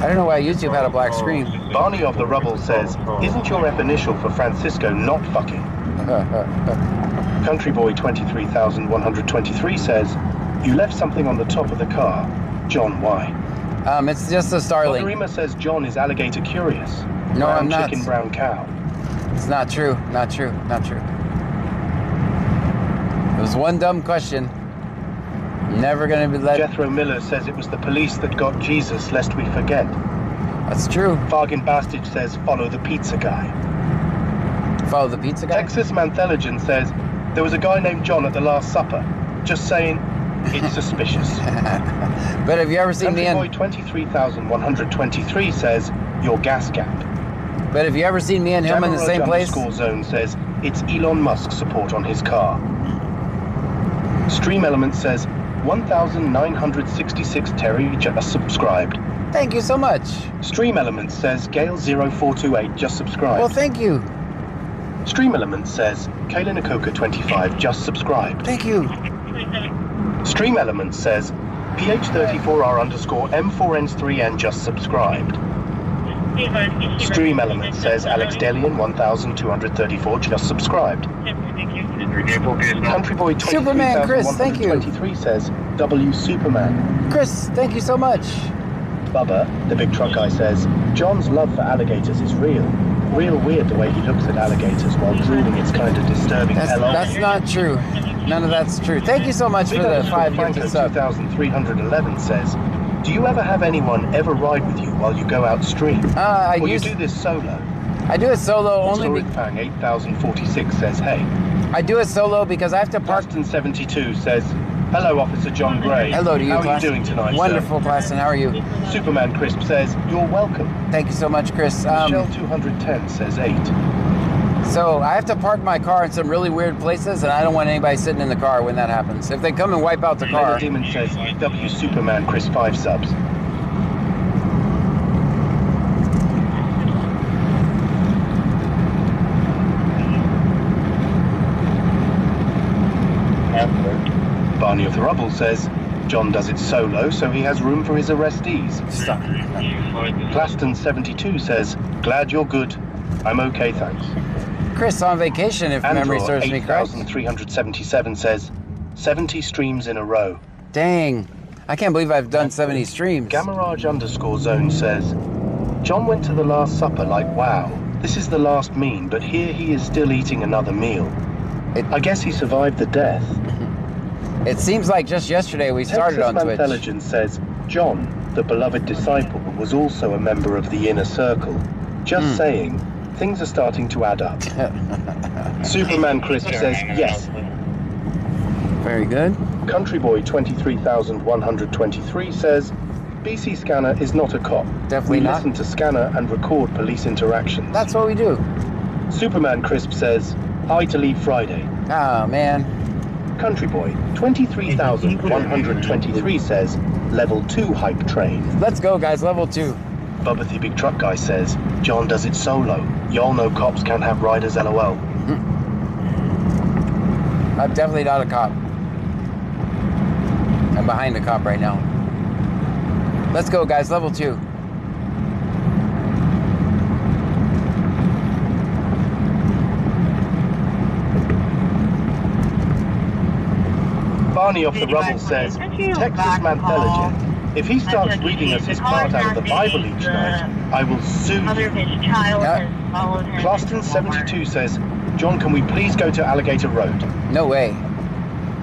I don't know why YouTube had a black screen. Barney of the Rubble says, isn't your F initial for Francisco not fucking? Country Boy 23,123 says, you left something on the top of the car. John, why? It's just a Starlink. Rima says John is alligator curious. No, brown I'm not. Chicken, brown cow. It's not true. Not true. Not true. It was one dumb question. Never gonna be let. Jethro Miller says it was the police that got Jesus, lest we forget. That's true. Fargan Bastage says follow the pizza guy. Follow the pizza guy? Texas Mantheligen says there was a guy named John at the Last Supper. Just saying, it's suspicious. But have you ever seen me in... Boy 23,123 says your gas gap. But have you ever seen me and him in the same place? Zone says it's Elon Musk support on his car. Stream Element says 1,966 Terry just subscribed. Thank you so much. Stream Element says Gale0428 just subscribed. Well, thank you. Stream Element says Kayla Nakoka 25 just subscribed. Thank you. Stream Element says PH34R_M4N3N just subscribed. Stream Element says Alex Delian 1,234 just subscribed. Country Boy 23,123 says W Superman. Chris, thank you so much. Bubba, the big truck guy, says John's love for alligators is real. Real weird the way he looks at alligators while drooling. It's kind of disturbing. That's not true. None of that's true. Thank you so much for the 5 gifted sub. 2311 says, do you ever have anyone ever ride with you while you go out stream? Or you do this solo? I do it solo only. Pang 8046 says, hey. I do it solo because I have to park. Claston 72 says, hello, Officer John Gray. Hello to you, How Claston. are you doing tonight, Wonderful, Claston. How are you? Superman Crisp says, you're welcome. Thank you so much, Chris. Shell 210 says 8. So I have to park my car in some really weird places, and I don't want anybody sitting in the car when that happens. If they come and wipe out the car. Demon says, W Superman Chris 5 subs. Barney of the Rubble says, John does it solo, so he has room for his arrestees. Stop. Claston 72 says, glad you're good. I'm okay, thanks. Chris on vacation, if memory serves me correct. 8377 says, 70 streams in a row. Dang. I can't believe I've done 70 streams. Gamaraj_zone says, John went to the Last Supper like, wow, this is the last mean, but here he is still eating another meal. I guess he survived the death. It seems like just yesterday we started on Twitch. Intelligence says, John, the beloved disciple, was also a member of the inner circle. Just saying, things are starting to add up. Superman Crisp says, yes. Very good. Country Boy 23,123 says, BC Scanner is not a cop. Definitely not. We listen to Scanner and record police interactions. That's what we do. Superman Crisp says, hi to leave Friday. Oh, man. Country Boy 23,123 says, level 2 hype train. Let's go, guys, level 2. Bubba the big truck guy says, John does it solo. Y'all know cops can't have riders, LOL. I'm definitely not a cop. I'm behind a cop right now. Let's go, guys, level 2. Barney off the Rubble says, Texas Mantheligen, if he starts reading us his part out of the Bible each night, I will sue you. Claston 72 says, John, can we please go to Alligator Road? No way.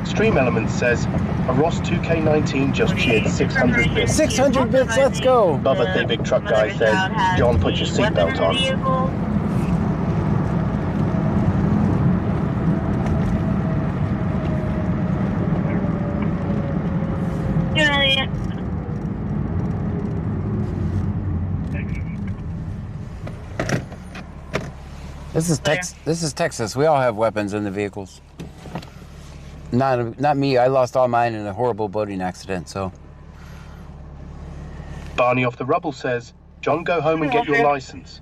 Stream Elements says, a Ross 2K19 just cheered 600 bits. 600 bits, let's go. Bubba the Big Truck Guy says, John, put your seatbelt on. This is Texas. We all have weapons in the vehicles. Not me. I lost all mine in a horrible boating accident, so. Barney Off the Rubble says, John, go home and get your license.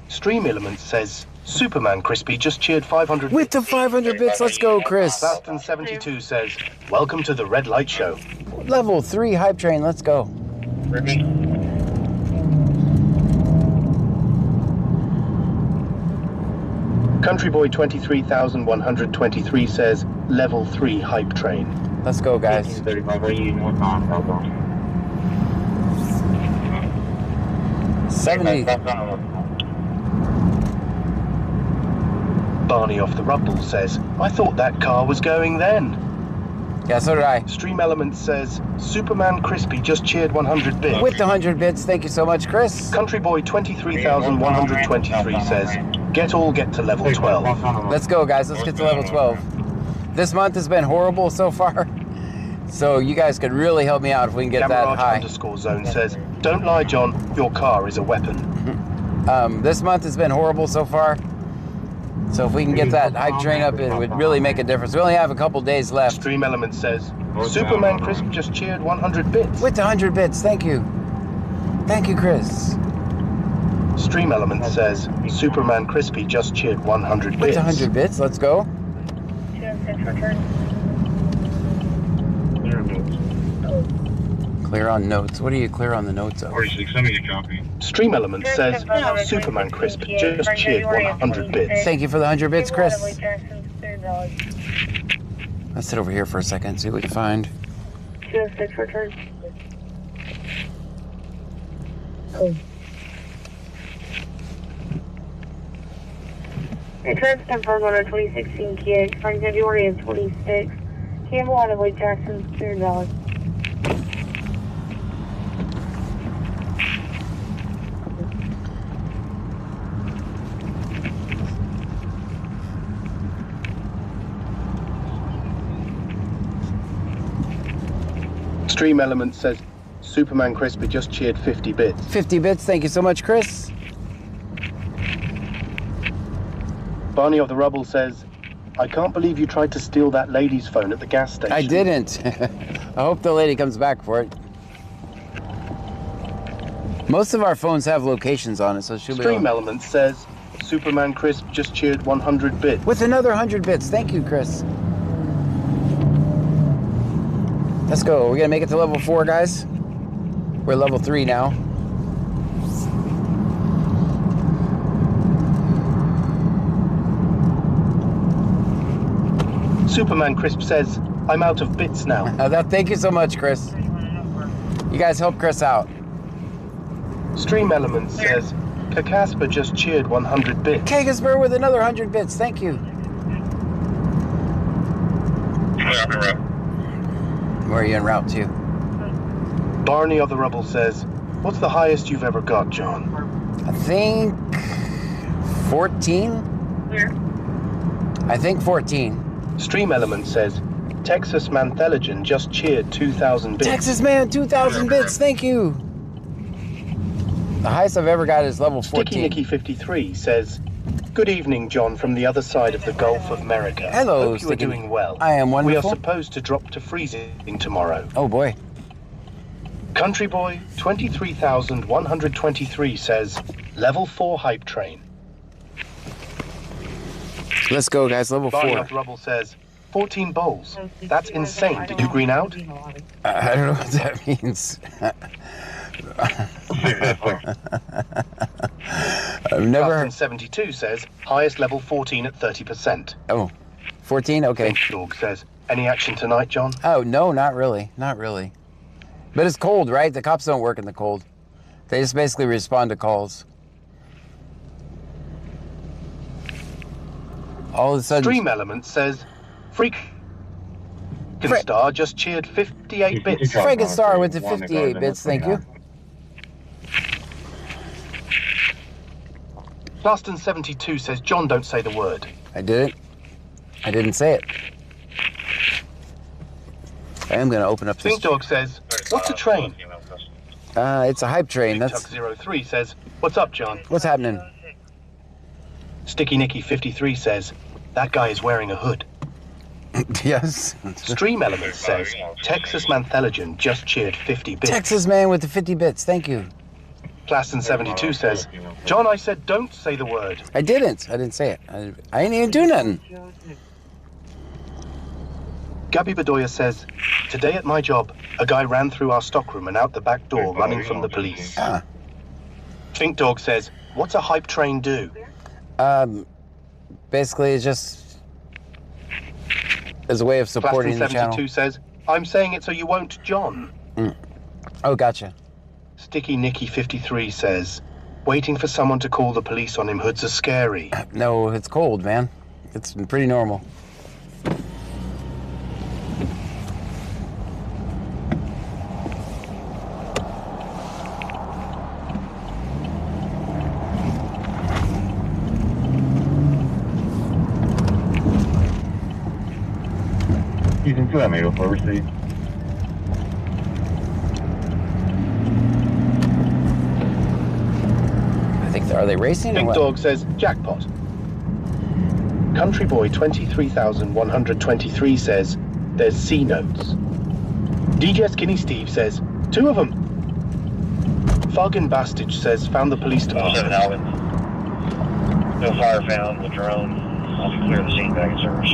Stream Elements says, Superman Crispy just cheered 500 With the 500 bits, let's go, Chris. Baston72 says, welcome to the Red Light Show. Level 3 hype train, let's go. Country Boy 23,123 says, level 3 hype train. Let's go, guys. 70. Barney Off the Rubble says, I thought that car was going then. Yeah, so did I. Stream Elements says, Superman Crispy just cheered 100 bits. With the 100 bits, thank you so much, Chris. Country Boy 23,123 says, get to level 12. Let's go, guys. Let's get to level 12. This month has been horrible so far. So you guys could really help me out if we can get that high. _zone says, don't lie, John. Your car is a weapon. This month has been horrible so far. So if we can get that hype train up, it would really make a difference. We only have a couple days left. Stream Element says, Superman Crisp just cheered 100 bits. With the 100 bits, thank you. Thank you, Chris. Stream Element says, Superman Crispy just cheered 100 bits. With the 100 bits, let's go. Clear on notes. What do you clear on the notes of? 46, let me get a copy. Stream Element says, Superman Crisp just cheered 100 bits. Thank you for the 100 bits, Chris. Let's sit over here for a second, see what we can find. 206 return. Returns confirmed on our 2016 Kia, starting February of 26. Campbell out of Lake Jackson, $0. Stream Element says, Superman Crispy just cheered 50 bits. 50 bits, thank you so much, Chris. Barney of the Rubble says, I can't believe you tried to steal that lady's phone at the gas station. I didn't. I hope the lady comes back for it. Most of our phones have locations on it, so it should be. Stream Element says, Superman Crisp just cheered 100 bits. With another 100 bits. Thank you, Chris. Let's go. We're gonna make it to level 4, guys. We're level 3 now. Superman Crisp says, I'm out of bits now. Thank you so much, Chris. You guys help Chris out. Stream Element says, Kakasper just cheered 100 bits. Kakasper with another 100 bits. Thank you. Where are you en route to? Barney of the Rubble says, what's the highest you've ever got, John? I think 14. Where? I think 14. Stream Element says, Texas Mantheligen just cheered 2,000 bits. Texas Man, 2,000 bits. Thank you. The highest I've ever got is level 14. Sticky Nicky 53 says, good evening, John, from the other side of the Gulf of America. Hello, Hope you are doing well. I am wonderful. We are supposed to drop to freezing tomorrow. Oh, boy. Country Boy 23,123 says, level 4 hype train. Let's go, guys. Level 4. Barney of Rubble says, 14 bowls. That's insane. Did you green out? I don't know what that means. I've never heard. 72 says, highest level 14 at 30%. Oh, 14? Okay. Dog says, any action tonight, John? Oh, no, not really. Not really. But it's cold, right? The cops don't work in the cold. They just basically respond to calls. All of a sudden... Stream Element says, Freak Star just cheered 58 bits. Frankenstein with the 58 bits, thank you. Plaston 72 says, John, don't say the word. I didn't. I didn't say it. I am going to open up this. Think Dog says, what's a train? It's a hype train. That's Chuck 03 says, what's up, John? what's happening. Sticky Nicky 53 says, that guy is wearing a hood. Yes. Stream Elements says, Texas Mantheligen just cheered 50 bits. Texas man with the 50 bits, thank you. Plaston 72 says, John, I said don't say the word. I didn't. I didn't say it. I ain't even do nothing. Gabby Bedoya says, today at my job, a guy ran through our stockroom and out the back door running from the police. Ah. Think Dog says, what's a hype train do? Basically, it's just as a way of supporting Plaston the 72 channel. says, I'm saying it so you won't, John. Oh, gotcha. Sticky Nicky 53 says, waiting for someone to call the police on him hoods are scary. No, it's cold, man. It's pretty normal. Season 2, I'm 804, received. I think are they racing or Big what? Dog says, jackpot. Country Boy 23,123 says, there's C notes. DJ Skinny Steve says, 2 of them. Fargan Bastage says, found the police department. Alvin. No fire found, the drone. I'll be clear the scene back in service.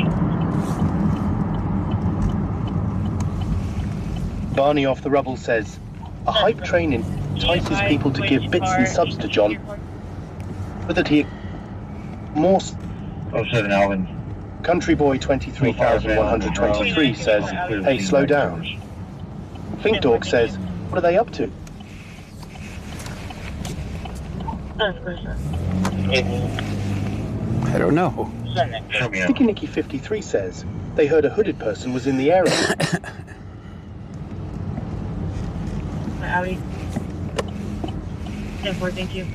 Barney off the rubble says, a hype train entices people to give bits and subs to John, but that he more. 07 Alvin. Country Boy 23,123 says, hey, slow down. Think Dog says, what are they up to? I don't know. Sticky Nicky 53 says, they heard a hooded person was in the area. Abby. 10-4, thank you.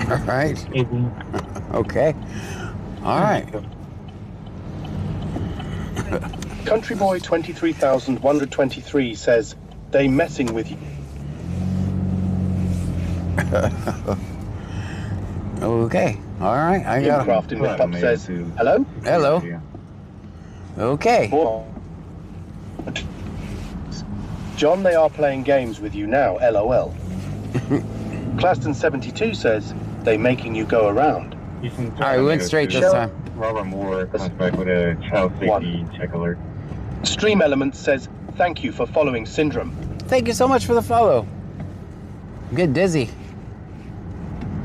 All right. Okay. All right. Country Boy 23,123 says, they messing with you. Okay. All right. I got him. Crafting with Pup says, hello? Hello. Okay. John, they are playing games with you now, LOL. Claston 72 says, they making you go around. All right, we went straight this time. Robert Moore comes back with a child safety check alert. Stream Elements says, thank you for following Syndrome. Thank you so much for the follow. I'm getting dizzy.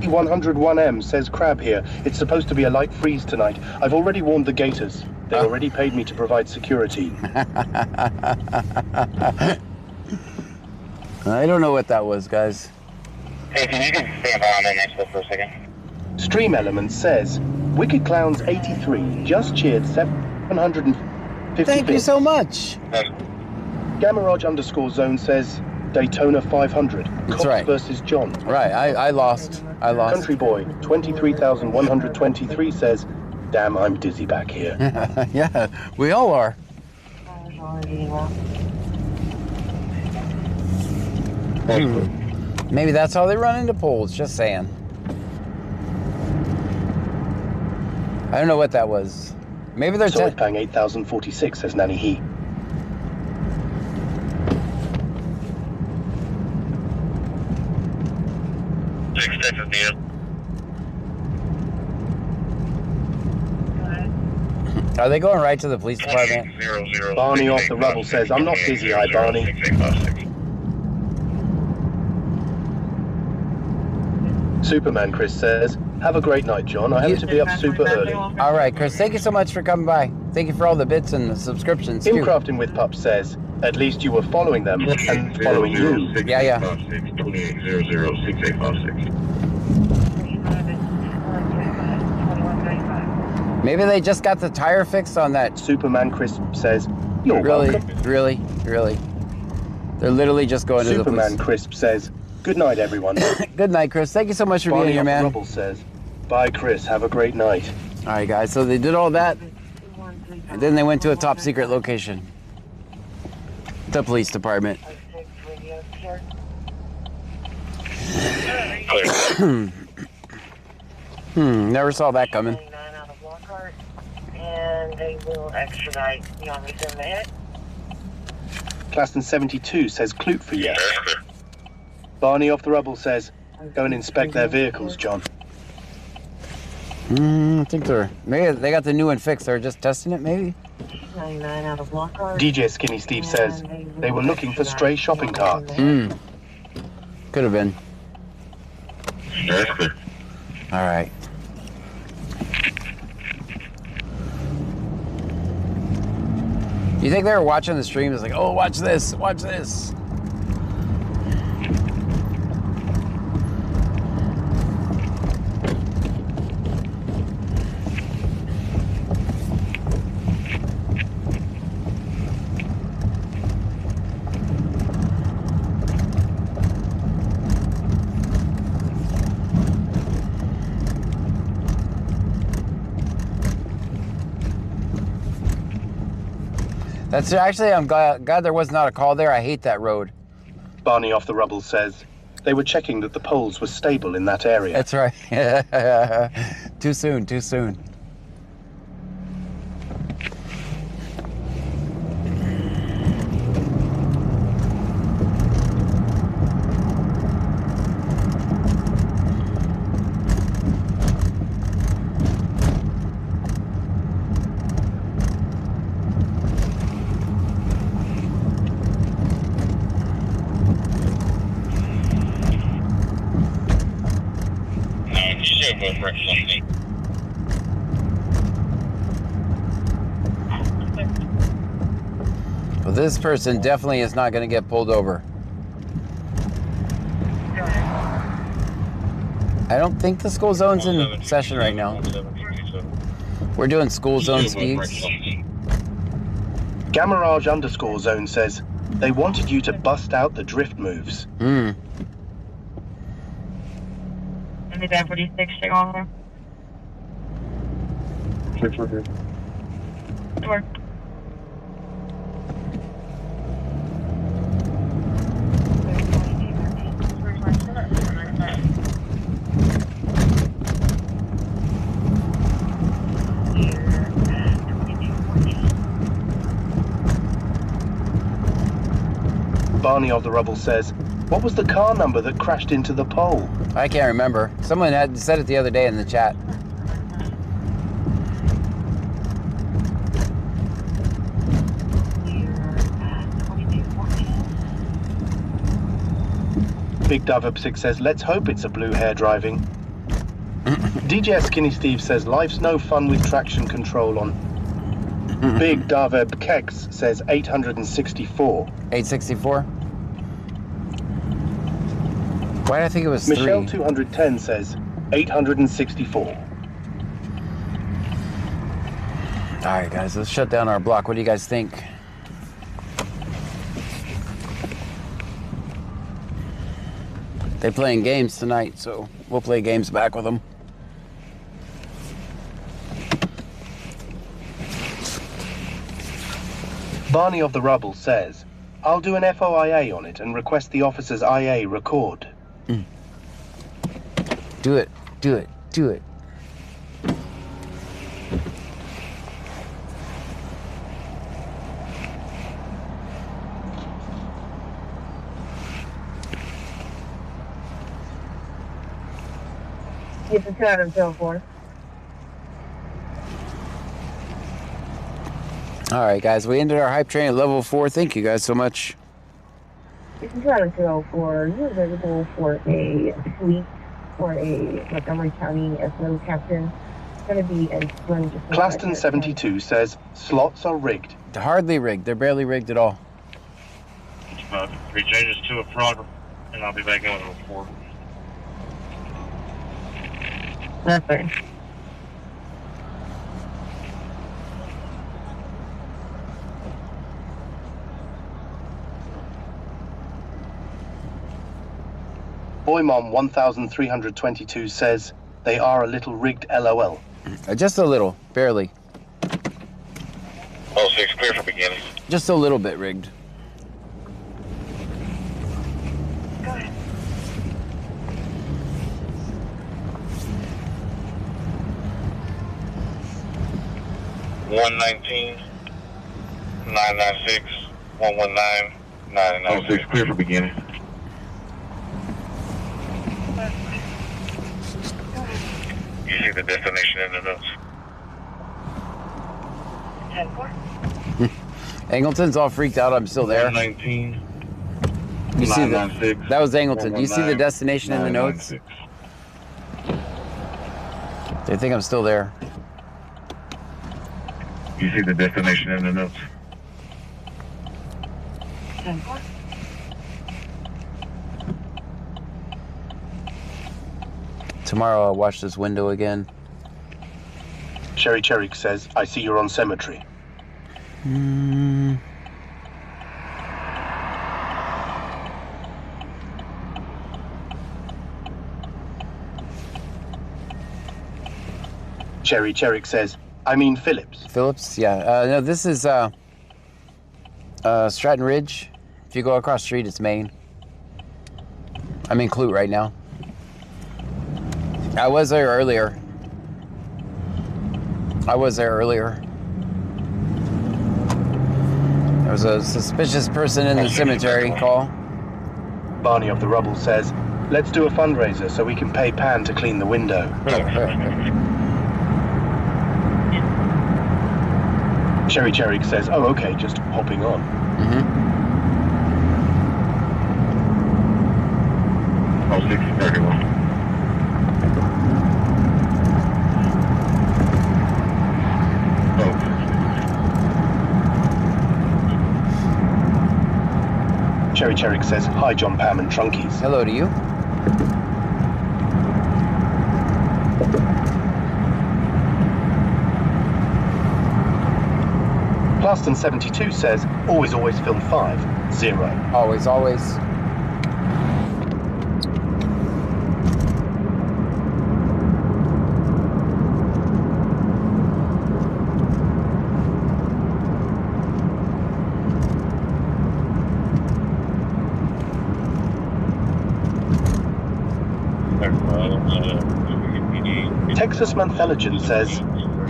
101M says, Crab here. It's supposed to be a light freeze tonight. I've already warned the Gators. They already paid me to provide security. I don't know what that was, guys. Hey, can you just stand by on that next bit for a second? Stream Elements says, Wicked Clowns 83 just cheered 750 Thank you so much. Gamaraj _zone says, Daytona 500. That's Cops right. versus John. Right, I lost. I lost. Country Boy 23,123 says, damn, I'm dizzy back here. Yeah, we all are. Maybe that's how they run into poles, just saying. I don't know what that was. Maybe they're Solid Pang 8046 says Nanny He. Are they going right to the police department? Barney off the rubble says, I'm not dizzy eye, Barney. Superman Chris says, have a great night, John. I happen to be up super early. All right, Chris, thank you so much for coming by. Thank you for all the bits and the subscriptions, too. Crafting with Pup says, at least you were following them and following you. Yeah, yeah. 28006856. Maybe they just got the tire fixed on that. Superman Crisp says, "You're Really, welcome." really, really. They're literally just going to the Superman police. Crisp says, "Good night, everyone." Good night, Chris. Thank you so much for Barney being here, off the man. Rubble says, "Bye, Chris. Have a great night." All right, guys. So they did all that, and then they went to a top secret location. The police department. Never saw that coming. And they will extradite the armies in the head. Claston 72 says, "Clute for you." Barney off the Rubble says, "Go and inspect their vehicles, John." I think maybe they got the new one fixed. They're just testing it, maybe. 99 out of Lockhart. DJ Skinny Steve says, "They were looking for stray shopping carts." Could have been. All right. You think they were watching the stream? It's like, oh, watch this, watch this. That's actually, I'm glad there was not a call there. I hate that road. Barney off the Rubble says, "They were checking that the poles were stable in that area." That's right. Too soon, too soon. Well, this person definitely is not going to get pulled over. I don't think the school zone's in session right now. We're doing school zone speeds. Gamarage _zone says, "They wanted you to bust out the drift moves." And the deputy 6 on there. 600. Door. Barney of the Rubble says, "What was the car number that crashed into the pole?" I can't remember. Someone had said it the other day in the chat. Big Dove Up 6 says, "Let's hope it's a blue hair driving." DJ Skinny Steve says, "Life's no fun with traction control on." Big Dove Up Kex says 864. 864? Why did I think it was Michelle 3? 210 says 864. All right, guys, let's shut down our block. What do you guys think? They're playing games tonight, so we'll play games back with them. Barney of the Rubble says, "I'll do an FOIA on it and request the officer's IA record." Do it, do it, do it. Get the 204. All right, guys, we ended our hype train at level 4. Thank you guys so much. This is Toronto 204. You're available for a suite for a Montgomery County SO captain. It's going to be a swim. Claston 72 says, "Slots are rigged." They're hardly rigged. They're barely rigged at all. Three changes to a frog, and I'll be back in with a report. That's right. Boymom 1322 says they are a little rigged LOL. Just a little, barely. 06, clear for beginning. Just a little bit rigged. Go ahead. One 996 119 996. Clear for beginning. You see the destination in the notes? 10-4. Angleton's all freaked out. I'm still there. 119 You see 996. that was Angleton. You see the destination in the notes? 996. They think I'm still there. You see the destination in the notes? 10-4. Tomorrow I'll watch this window again. Cherry Cherik says, I see you're on cemetery. Cherry Cherik says, I mean Phillips. Phillips, yeah. No, this is Stratton Ridge. If you go across the street, it's Maine. I'm in Clute right now. I was there earlier. There was a suspicious person in the cemetery call. Barney of the Rubble says, let's do a fundraiser so we can pay Pan to clean the window. Cherry Cherik says, oh, okay, just hopping on. Oh, 631. Cherry Cherik says, hi, John, Pam, and Trunkies. Hello to you. Plaston72 says, always film 5, 0. Always. Texas Mantheligen says,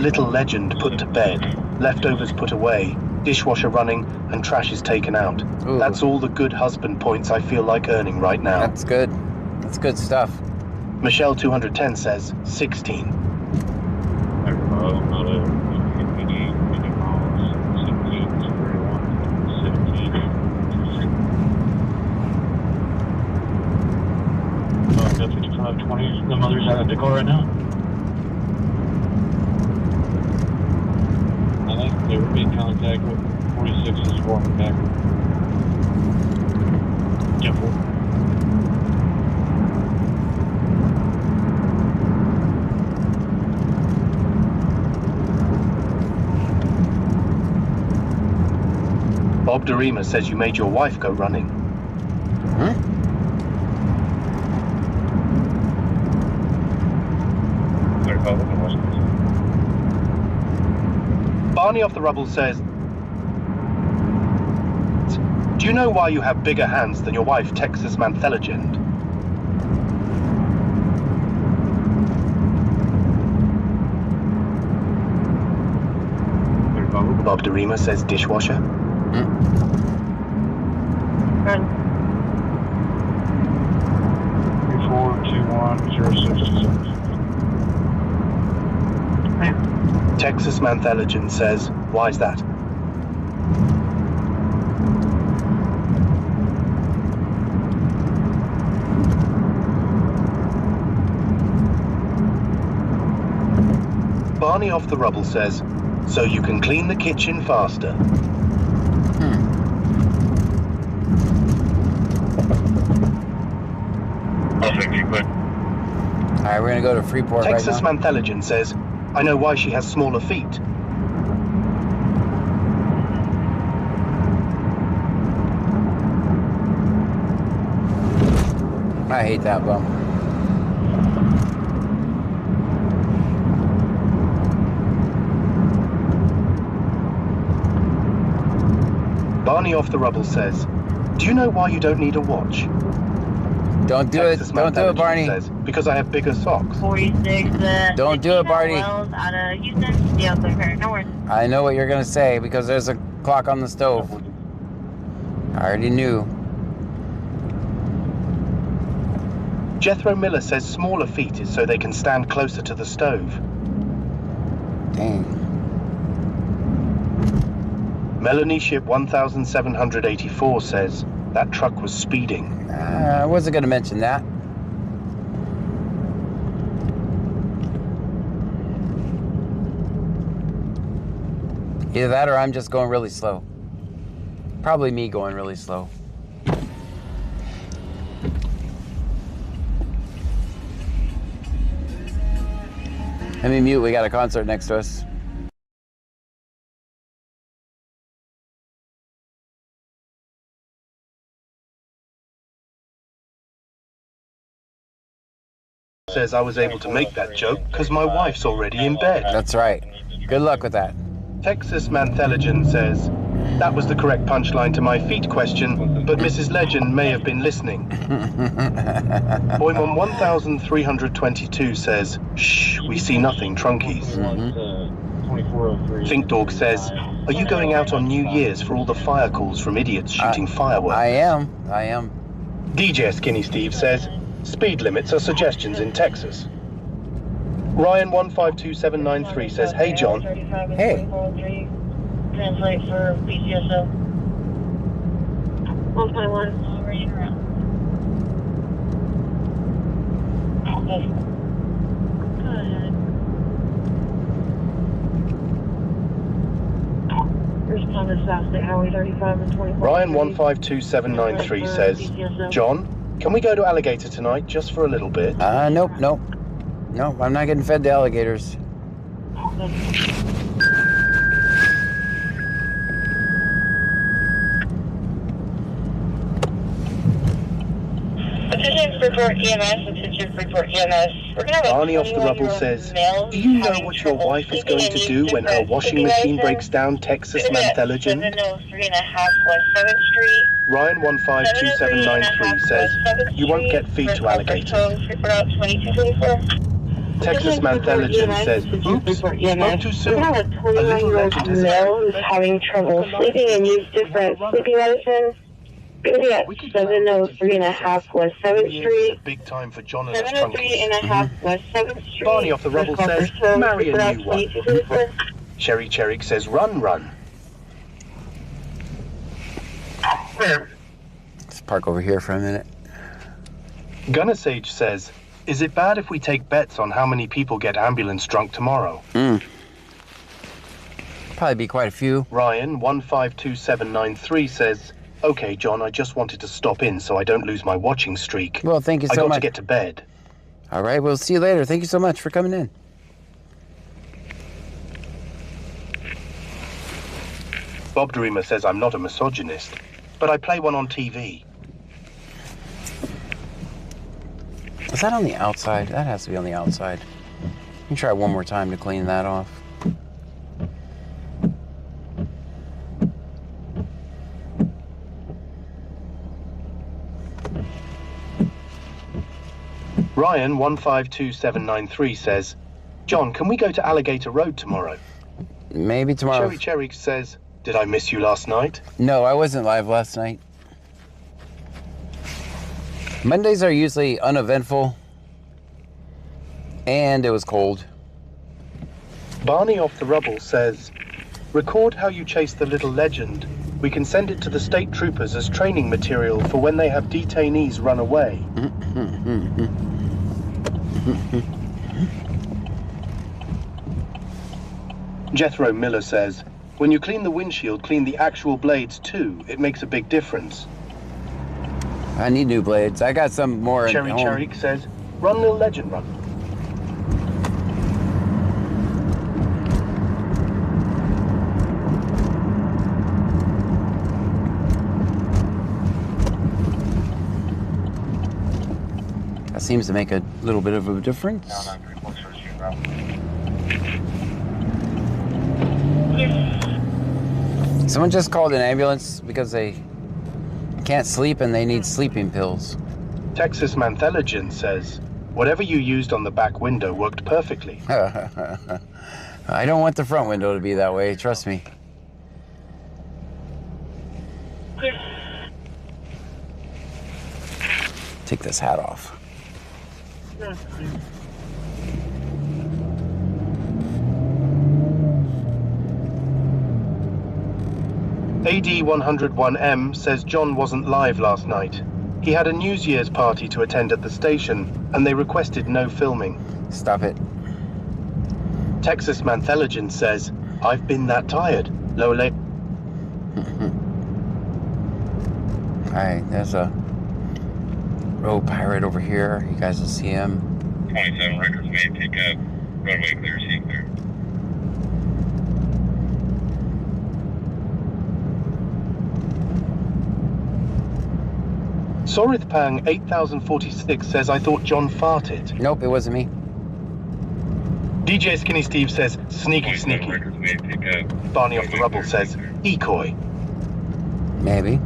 little legend put to bed, leftovers put away, dishwasher running, and trash is taken out. Ooh. That's all the good husband points I feel like earning right now. That's good. That's good stuff. Michelle 210 says, 16. Got 5520. The mother's out of the car right now. I think they would be in contact with 46 is walking back. Yeah, 4. Bob Derima says you made your wife go running. Barney off the Rubble says, do you know why you have bigger hands than your wife, Texas Mantheligen? Bob Derima says dishwasher. 342106. Texas Mantheligen says, why's that? Barney off the Rubble says, so you can clean the kitchen faster. Alright, we're gonna go to Freeport Texas right now. Mantheligen says, I know why she has smaller feet. I hate that bump. Barney Off the Rubble says, do you know why you don't need a watch? Don't do Texas it. Don't do it, Manthology Barney. Says, because I have bigger socks. 46, Don't do it, Barney. Wells out of Houston. Yeah, okay, no worries. I know what you're going to say because there's a clock on the stove. I already knew. Jethro Miller says smaller feet is so they can stand closer to the stove. Dang. Melanie Ship 1784 says, that truck was speeding. I wasn't going to mention that. Either that or I'm just going really slow. Probably me going really slow. Let me mute, we got a concert next to us. Says I was able to make that joke because my wife's already in bed. That's right. Good luck with that. Texas Manthologian says, that was the correct punchline to my feet question, but Mrs. Legend may have been listening. Boymon 1322 says, shh, we see nothing, trunkies. Think Dog says, are you going out on New Year's for all the fire calls from idiots shooting fireworks? I am. DJ Skinny Steve says, speed limits are suggestions in Texas. Ryan 152793 says, hey John. Hey. Translate for BCSO. 1.1. Already around. Go ahead. Responded south to Highway 35 and 24. Ryan 152793 says, John, can we go to Alligator tonight just for a little bit? Nope. Nope, I'm not getting fed to alligators. Attention Freeport EMS, attention Freeport EMS. We're going to have a Barney Off the Rubble says, do you know what your wife is going to do when her washing machine breaks down, Texas Manthologian? 703.5 West 7th Street. Ryan 152793 says, you won't get feed to alligators. Freeport out 2224. Texas Manthologian says, oops, spoke too soon. We have a 21-year-old male who's having trouble sleeping and used different sleeping medicines. Maybe at 703.5 West 7th Street. Big time for John and his trunkies. 703.5 West 7th Street. Barney Off the Rubble says, marry a new one. Cherry Cherry says, run. Let's park over here for a minute. Gunner Sage says, is it bad if we take bets on how many people get ambulance drunk tomorrow? Probably be quite a few. Ryan 152793 says, okay, John, I just wanted to stop in so I don't lose my watching streak. Well, thank you so much. I got much. to get to bed. All right, we'll see you later. Thank you so much for coming in. Bob Dreamer says I'm not a misogynist, but I play one on TV. Is that on the outside? That has to be on the outside. Let me try one more time to clean that off. Ryan 152793 says, John, can we go to Alligator Road tomorrow? Maybe tomorrow. Cherry Cherry says, did I miss you last night? No, I wasn't live last night. Mondays are usually uneventful, and it was cold. Barney Off the Rubble says, record how you chase the little legend. We can send it to the state troopers as training material for when they have detainees run away. Jethro Miller says, when you clean the windshield, clean the actual blades too. It makes a big difference. I need new blades. I got some more Cherry at home. Cherry says, run, little legend, run. seems to make a little bit of a difference. Someone just called an ambulance because they can't sleep and they need sleeping pills. Texas Mantheligen says, whatever you used on the back window worked perfectly. I don't want the front window to be that way, trust me. Take this hat off. AD101M says John wasn't live last night. He had a New Year's party to attend at the station, and they requested no filming. Stop it. Texas Mantheligen says, I've been that tired. Lole. Alright, there's a road pirate over here. You guys will see him. 27 records may pick up. Runway clear, sea clear. Sorithpang 8046 says, I thought John farted. Nope, it wasn't me. DJ Skinny Steve says, sneaky, sneaky. Records may pick up. Barney off the rubble says, decoy. Maybe.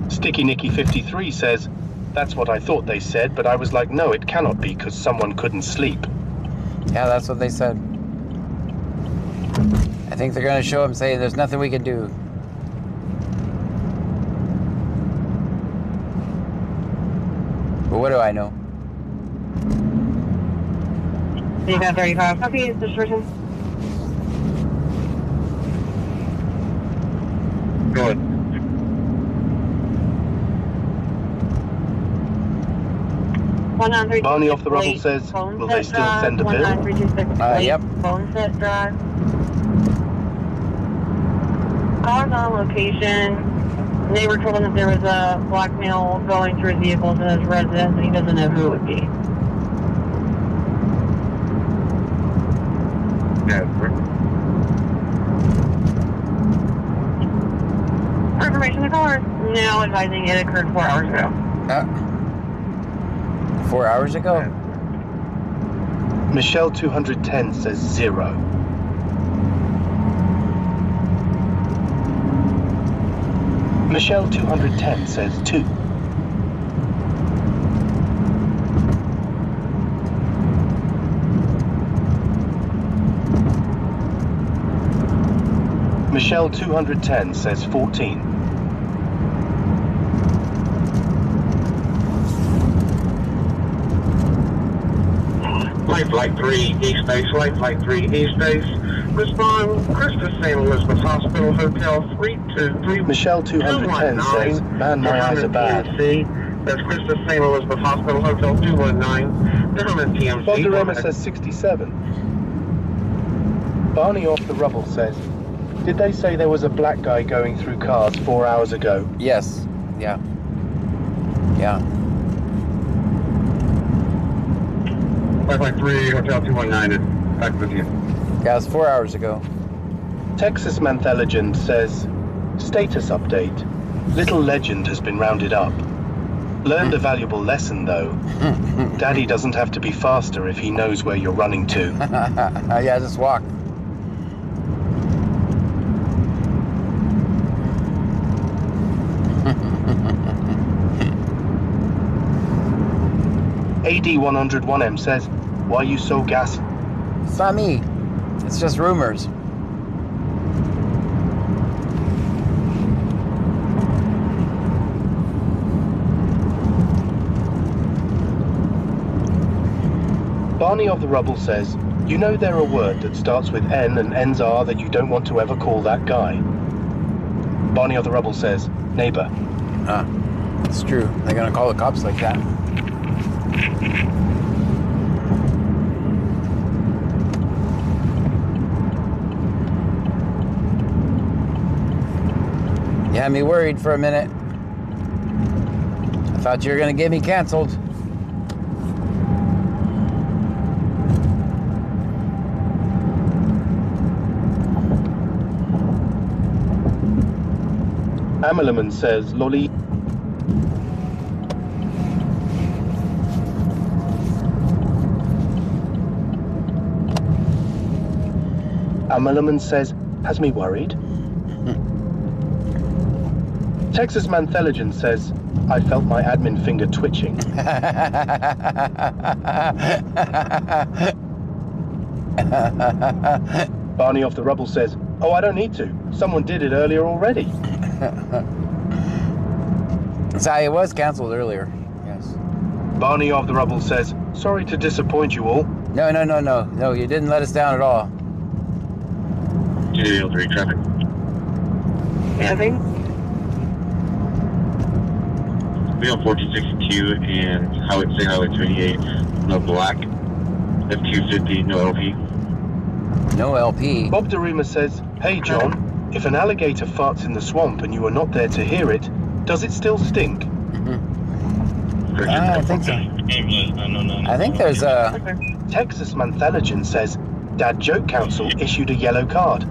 Sticky Nicky 53 says, that's what I thought they said, but I was like, no, it cannot be because someone couldn't sleep. Yeah, that's what they said. I think they're going to show him saying there's nothing we can do. But what do I know? You got 35. Copy, is this person? Go ahead. Barney off the rubble says, will they still send a bill? Yep. Phone set drive. Callers on location. Neighbor told him that there was a black male going through his vehicle to his residence, and he doesn't know who it would be. Yeah, For information, the caller is now advising it occurred 4 hours ago. 4 hours ago? Michelle 210 says 0. Michelle 210 says 2. Michelle 210 says 14. Flight 3, East Base, Flight 3, East Base. Respond, Christus St. Elizabeth Hospital, Hotel 323. Michelle 210 says, man, my eyes are bad. That's Christus St. Elizabeth Hospital, Hotel 219. Durham TMC. Bondarema says 67. Barney off the rubble says, did they say there was a black guy going through cars 4 hours ago? Yes. Yeah. Yeah. Flight 3, Hotel 219 is back with you. Yeah, it was 4 hours ago. Texas Mantheligen says, status update. Little legend has been rounded up. Learned a valuable lesson, though. Daddy doesn't have to be faster if he knows where you're running to. Yeah, just walk. AD101M says, why are you so gassy? It's not me. It's just rumors. Barney of the Rubble says, you know there a word that starts with N and ends R that you don't want to ever call that guy. Barney of the Rubble says, neighbor. Ah, it's true. They're gonna call the cops like that. You had me worried for a minute. I thought you were gonna get me canceled. Amelaman says, Lolly. Amelman says, has me worried. Texas Mantheligen says, I felt my admin finger twitching. Barney Off the Rubble says, oh, I don't need to. Someone did it earlier already. So it was canceled earlier. Yes. Barney Off the Rubble says, sorry to disappoint you all. No, you didn't let us down at all. 203 traffic. Having? We on 1462 and Highway 28, no black. F250, no LP. No LP. Bob DeRima says, hey John, if an alligator farts in the swamp and you are not there to hear it, does it still stink? I think so. I think there's a... Texas Mantheligen says, Dad Joke Council issued a yellow card.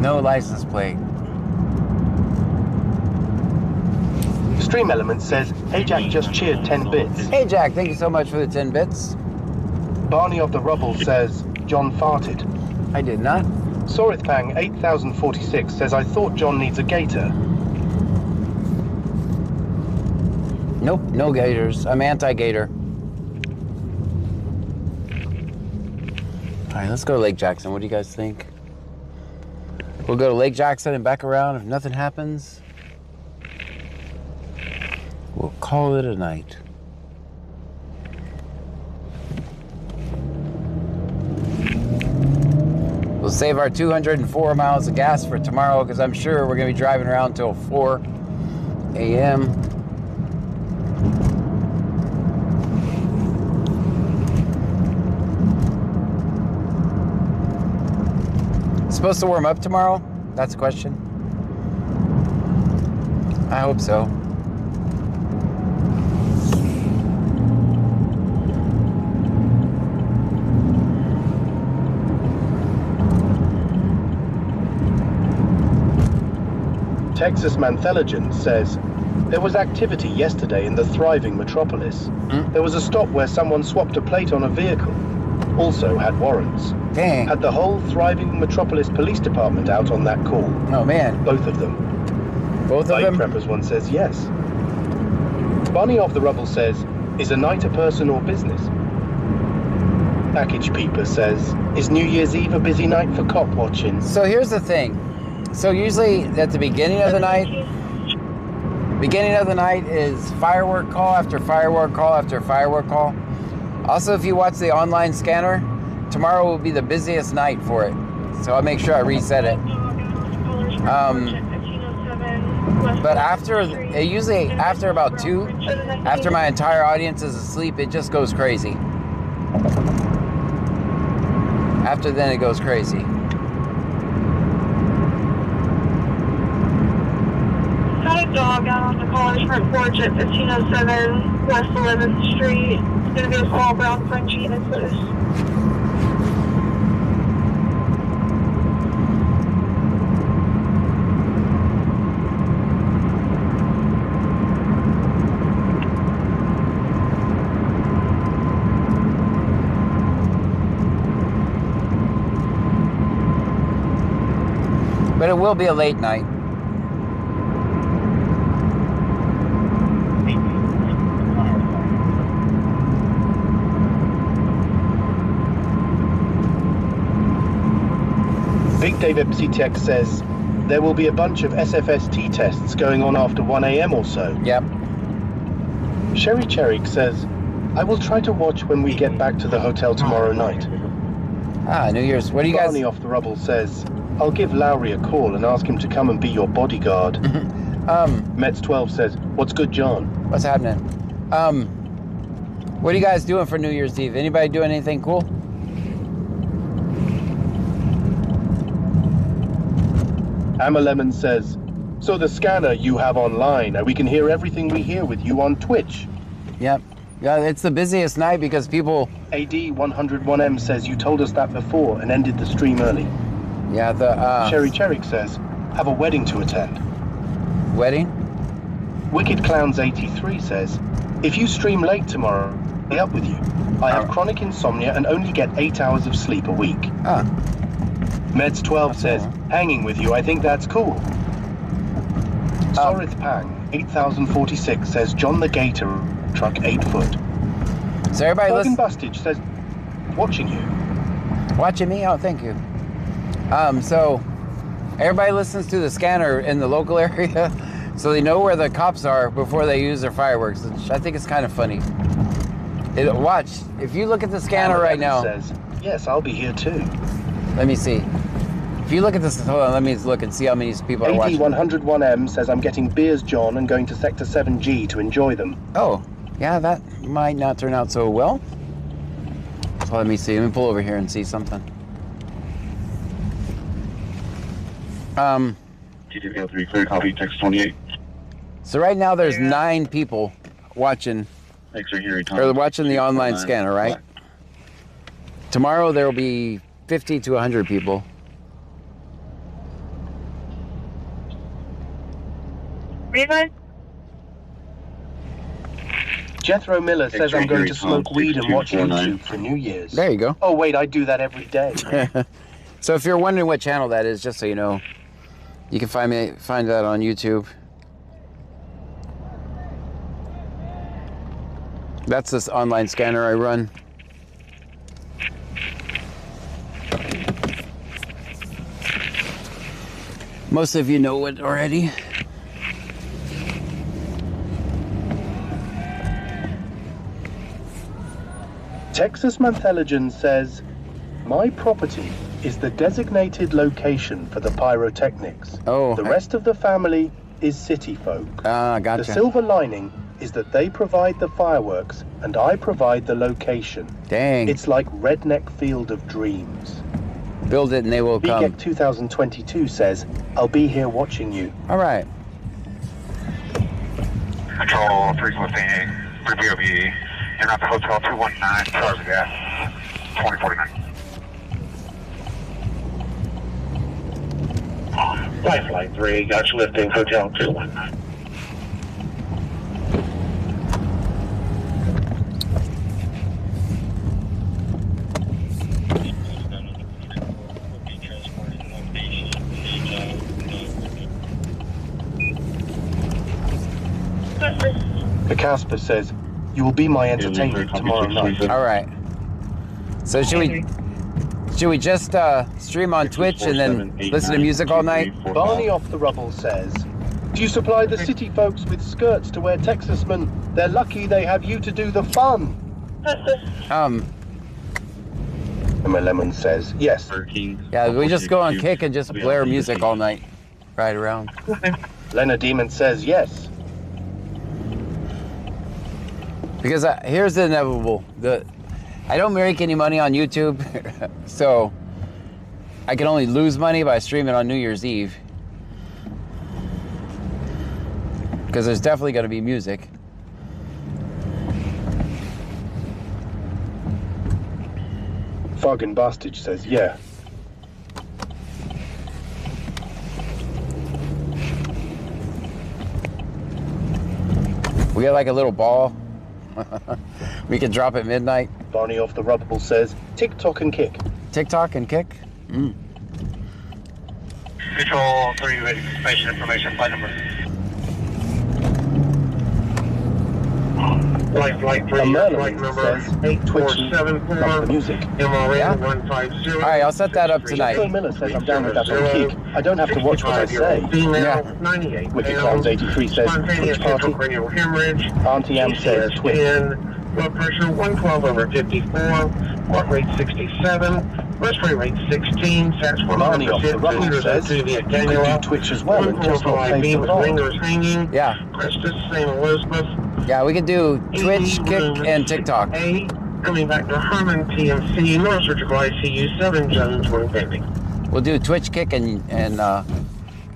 No license plate. Stream Element says, hey Jack just cheered 10 bits. Hey Jack, thank you so much for the 10 bits. Barney of the Rubble says, John farted. I did not. Sorithpang 8046 says, I thought John needs a gator. Nope, no gators. I'm anti-gator. All right, let's go to Lake Jackson. What do you guys think? We'll go to Lake Jackson and back around. If nothing happens, we'll call it a night. We'll save our 204 miles of gas for tomorrow because I'm sure we're going to be driving around till 4 a.m. Supposed to warm up tomorrow? That's a question. I hope so. Texas Mantheligen says, there was activity yesterday in the thriving metropolis. There was a stop where someone swapped a plate on a vehicle. Also had warrants. Dang. Had the whole thriving metropolis police department out on that call. Oh man. Both of them. Both of them? Preppers one says yes. Barney of the Rubble says, is a night a person or business? Package Peeper says, is New Year's Eve a busy night for cop watching? So here's the thing. So usually at the beginning of the night is firework call after firework call after firework call. Also, if you watch the online scanner, tomorrow will be the busiest night for it. So I'll make sure I reset it. But usually after about 2, after my entire audience is asleep, it just goes crazy. After then, it goes crazy. Got a dog out on the caller's front porch at 1507 West 11th Street. It's going to be a small brown Frenchie that's loose. But it will be a late night. Big Dave Ipsy says, there will be a bunch of SFST tests going on after 1 a.m. or so. Yep. Sherry Cherrick says, I will try to watch when we get back to the hotel tomorrow night. Ah, New Year's. What do you guys... Barney Off the Rubble says, I'll give Lowry a call and ask him to come and be your bodyguard. Mets12 says, what's good, John? What's happening? What are you guys doing for New Year's Eve? Anybody doing anything cool? Amma Lemon says, so the scanner you have online, and we can hear everything we hear with you on Twitch. Yep. Yeah, it's the busiest night because people... AD101M says you told us that before and ended the stream early. Yeah, the... Sherry Cherrick says, have a wedding to attend. Wedding? Wicked Clowns 83 says, if you stream late tomorrow, up with you. I have chronic insomnia and only get 8 hours of sleep a week. Ah. Meds12 says, hanging with you, I think that's cool. Sorith Pang, 8046 says, John the Gator, truck 8 foot. So everybody Logan listen. Bustage says, watching you. Watching me? Oh, thank you. So everybody listens to the scanner in the local area, so they know where the cops are before they use their fireworks, which I think is kind of funny. Watch, if you look at the scanner right now. Says, yes, I'll be here too. Let me see. If you look at this, hold on, let me look and see how many people are watching. AD101M says, I'm getting beers, John, and going to Sector 7G to enjoy them. Oh, yeah, that might not turn out so well. So let me see, let me pull over here and see something. TTPL3 clear, copy, text 28. So right now there's 9 people watching, X-ray here, or watching the online scanner, right? Tomorrow there will be 50 to 100 people. Rewind. Jethro Miller says, X-ray I'm going to here, smoke weed and watch 6249. YouTube for New Year's. There you go. Oh, wait, I do that every day. So if you're wondering what channel that is, just so you know, you can find that on YouTube. That's this online scanner I run. Most of you know it already. Texas Manthelogen says, my property is the designated location for the pyrotechnics. Oh. The rest of the family is city folk. Ah, gotcha. The silver lining is that they provide the fireworks and I provide the location. Dang. It's like Redneck Field of Dreams. Build it and they will come. BGEC 2022 says, I'll be here watching you. All right. Control 315, BOB, you're at the Hotel 219, charge of gas, 2049. Flight 3, got you lifting Hotel 219. The Casper says, you will be my entertainment tomorrow night. All right. So should we just stream on Twitch and then listen to music all night? Barney Off the Rubble says, do you supply the city folks with skirts to wear Texasmen? They're lucky they have you to do the fun. Emma Lemon says, yes. Yeah, we just go on Kick and just blare music all night. Ride around. Lena Demon says, yes. Because here's the inevitable. I don't make any money on YouTube, so I can only lose money by streaming on New Year's Eve. Because there's definitely going to be music. Fargan Bastard says, yeah. We got like a little ball. We can drop at midnight. Barney Off the Rubble says, TikTok and Kick. TikTok and Kick? Mm. Control 3, ready for station information, flight number. Flight 3, flight number 8474, the music. MRN 150. All right, I'll set that up tonight. Joe Miller says, I'm down with that on Kick. I don't have to watch what I say. Female, 98 Wicked Clowns 83 says, spontaneous Twitch party. intracranial hemorrhage. Auntie M says, Twitch. Blood pressure 112/54, heart rate 67, respiratory rate 16, sats Barney Off the Rubble 100%, says, you could do Twitch as well and just not pay for the call. fingers hanging. Yeah. Crestus, St. Elizabeth. Yeah, we can do Twitch, Kick, and TikTok. A, coming back to Herman TMC, neurosurgical ICU 7, Jones, one pending. We'll do Twitch, Kick, and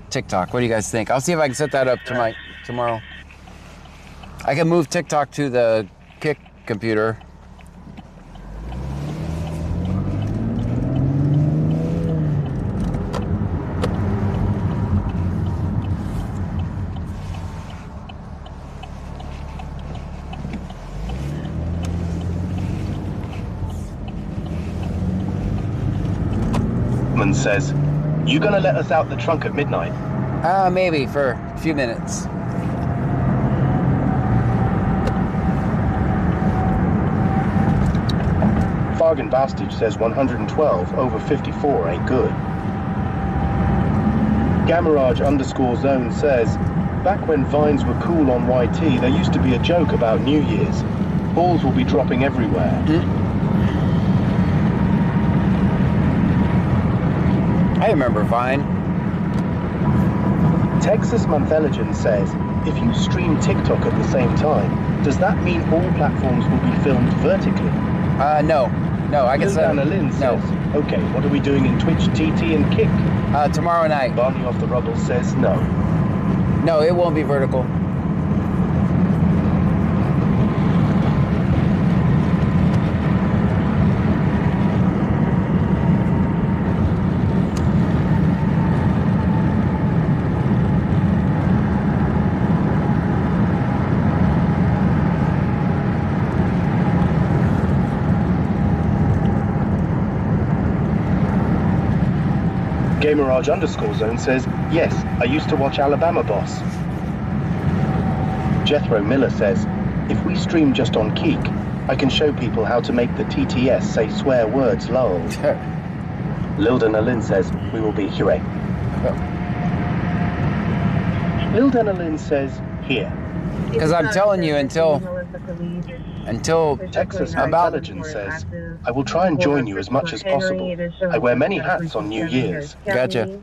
TikTok. What do you guys think? I'll see if I can set that up tomorrow. I can move TikTok to the Kick computer. Heymelman says, "You gonna let us out the trunk at midnight?" Maybe for a few minutes. Fargan Bastage says 112 over 54 ain't good. Gamaraj_zone says, "Back when vines were cool on YT, there used to be a joke about New Year's. Balls will be dropping everywhere." I remember Vine. Texas Montheligen says, "If you stream TikTok at the same time, does that mean all platforms will be filmed vertically?" No. I can say Anna Lynn says, "Okay, what are we doing in Twitch, TT, and Kick?" Tomorrow night. Barney Off the Rubble says no. No, it won't be vertical. Gamerage_zone says, "Yes, I used to watch Alabama Boss." Jethro Miller says, "If we stream just on Keek, I can show people how to make the TTS say swear words lol." Lildan Alin says, "We will be here." Lildan Alin says, "Here." Because I'm telling you, until Texas about Intelligence says, "I will try and join you as much as possible. I wear many hats on New Year's." Gotcha.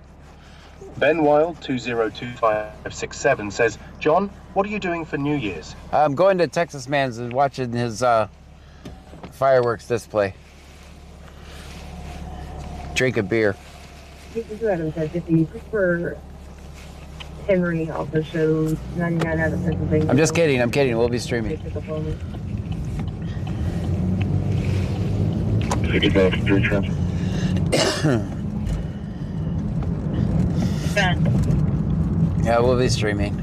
Ben Wild 202567 says, "John, what are you doing for New Year's?" I'm going to Texas Man's and watching his fireworks display. Drink a beer. If you prefer Henry also shows 99 out of Pennsylvania. I'm just kidding. I'm kidding. We'll be streaming. Yeah, we'll be streaming.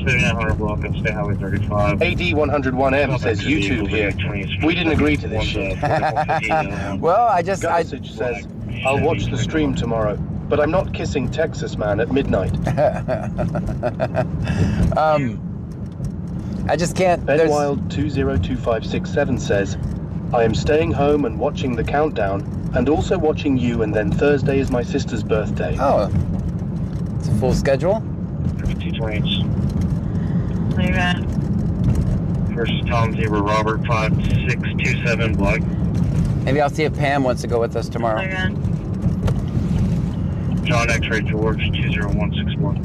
7900 block of State Highway 35. AD101M says, "YouTube here. We didn't agree to this shit." Well, I just... Gussage says, "I'll watch the stream tomorrow, but I'm not kissing Texas Man at midnight." I just can't... Ben Wild 202567 says, "I am staying home and watching the countdown, and also watching you, and then Thursday is my sister's birthday." Oh, it's a full schedule. 228. First Tom Zebra Robert 5627 block. Maybe I'll see if Pam wants to go with us tomorrow. John X-Ray George 20161.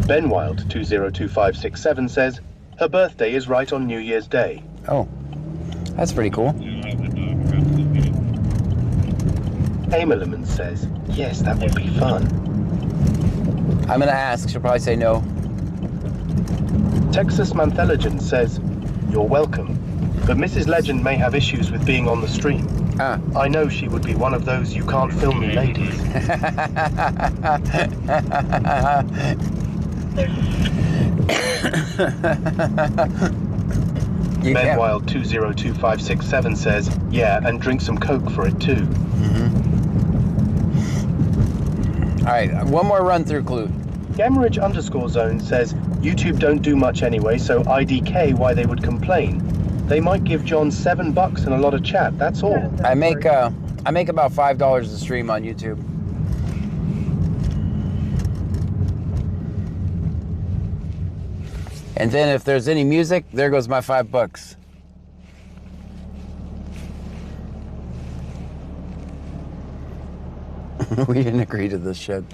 Ben Wild 202567 says, "Her birthday is right on New Year's Day." Oh, that's pretty cool. Amerliman says, "Yes, that would be fun." I'm gonna ask. She'll probably say no. Texas Mantheligen says, "You're welcome, but Mrs. Legend may have issues with being on the stream. I know she would be one of those you can't film me ladies." Ben Wild 202567 says, "Yeah, and drink some Coke for it too." All right, one more run through Clute. Gamerage_zone says, "YouTube don't do much anyway, so IDK why they would complain. They might give John $7 and a lot of chat, that's all." I make about $5 a stream on YouTube. And then if there's any music, there goes my $5. We didn't agree to this shit.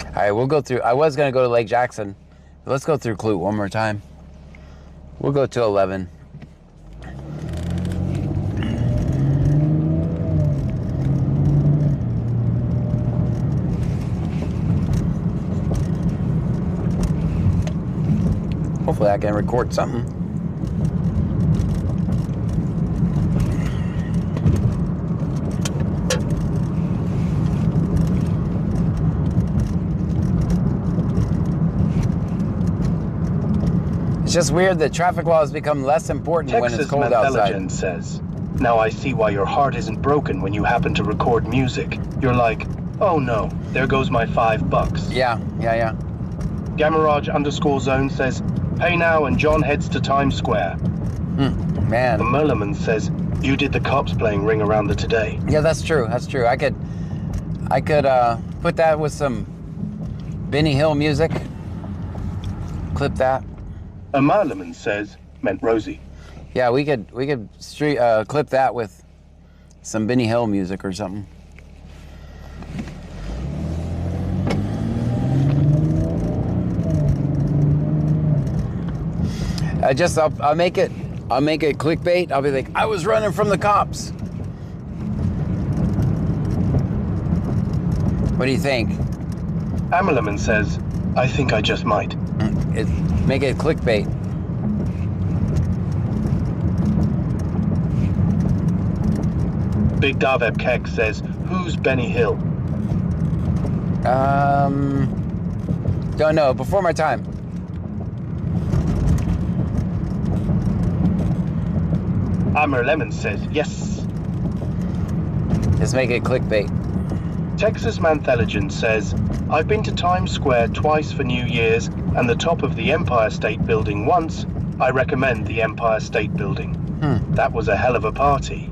All right, we'll go through. I was going to go to Lake Jackson. But let's go through Clute one more time. We'll go to 11. Hopefully I can record something. just weird that traffic laws become less important when it's Texas cold outside. Manthelogen says, now I see why your heart isn't broken when you happen to record music. You're like, oh no, there goes my $5. Yeah. Gamaraj_zone says, pay now and John heads to Times Square. Man. The Merleman says, you did the cops playing Ring Around the Today. Yeah, that's true. I could put that with some Benny Hill music. Clip that. A Merleman says, meant Rosie. Yeah, we could clip that with some Benny Hill music or something. I'll make it clickbait. I'll be like, I was running from the cops. What do you think? Amerleman says, I think I just might. Make it clickbait. Big Daveb Keck says, who's Benny Hill? Don't know. Before my time. Amer Lemon says, yes. Let's make it clickbait. Texas Manthelogen says, I've been to Times Square twice for New Year's and the top of the Empire State Building once. I recommend the Empire State Building. That was a hell of a party.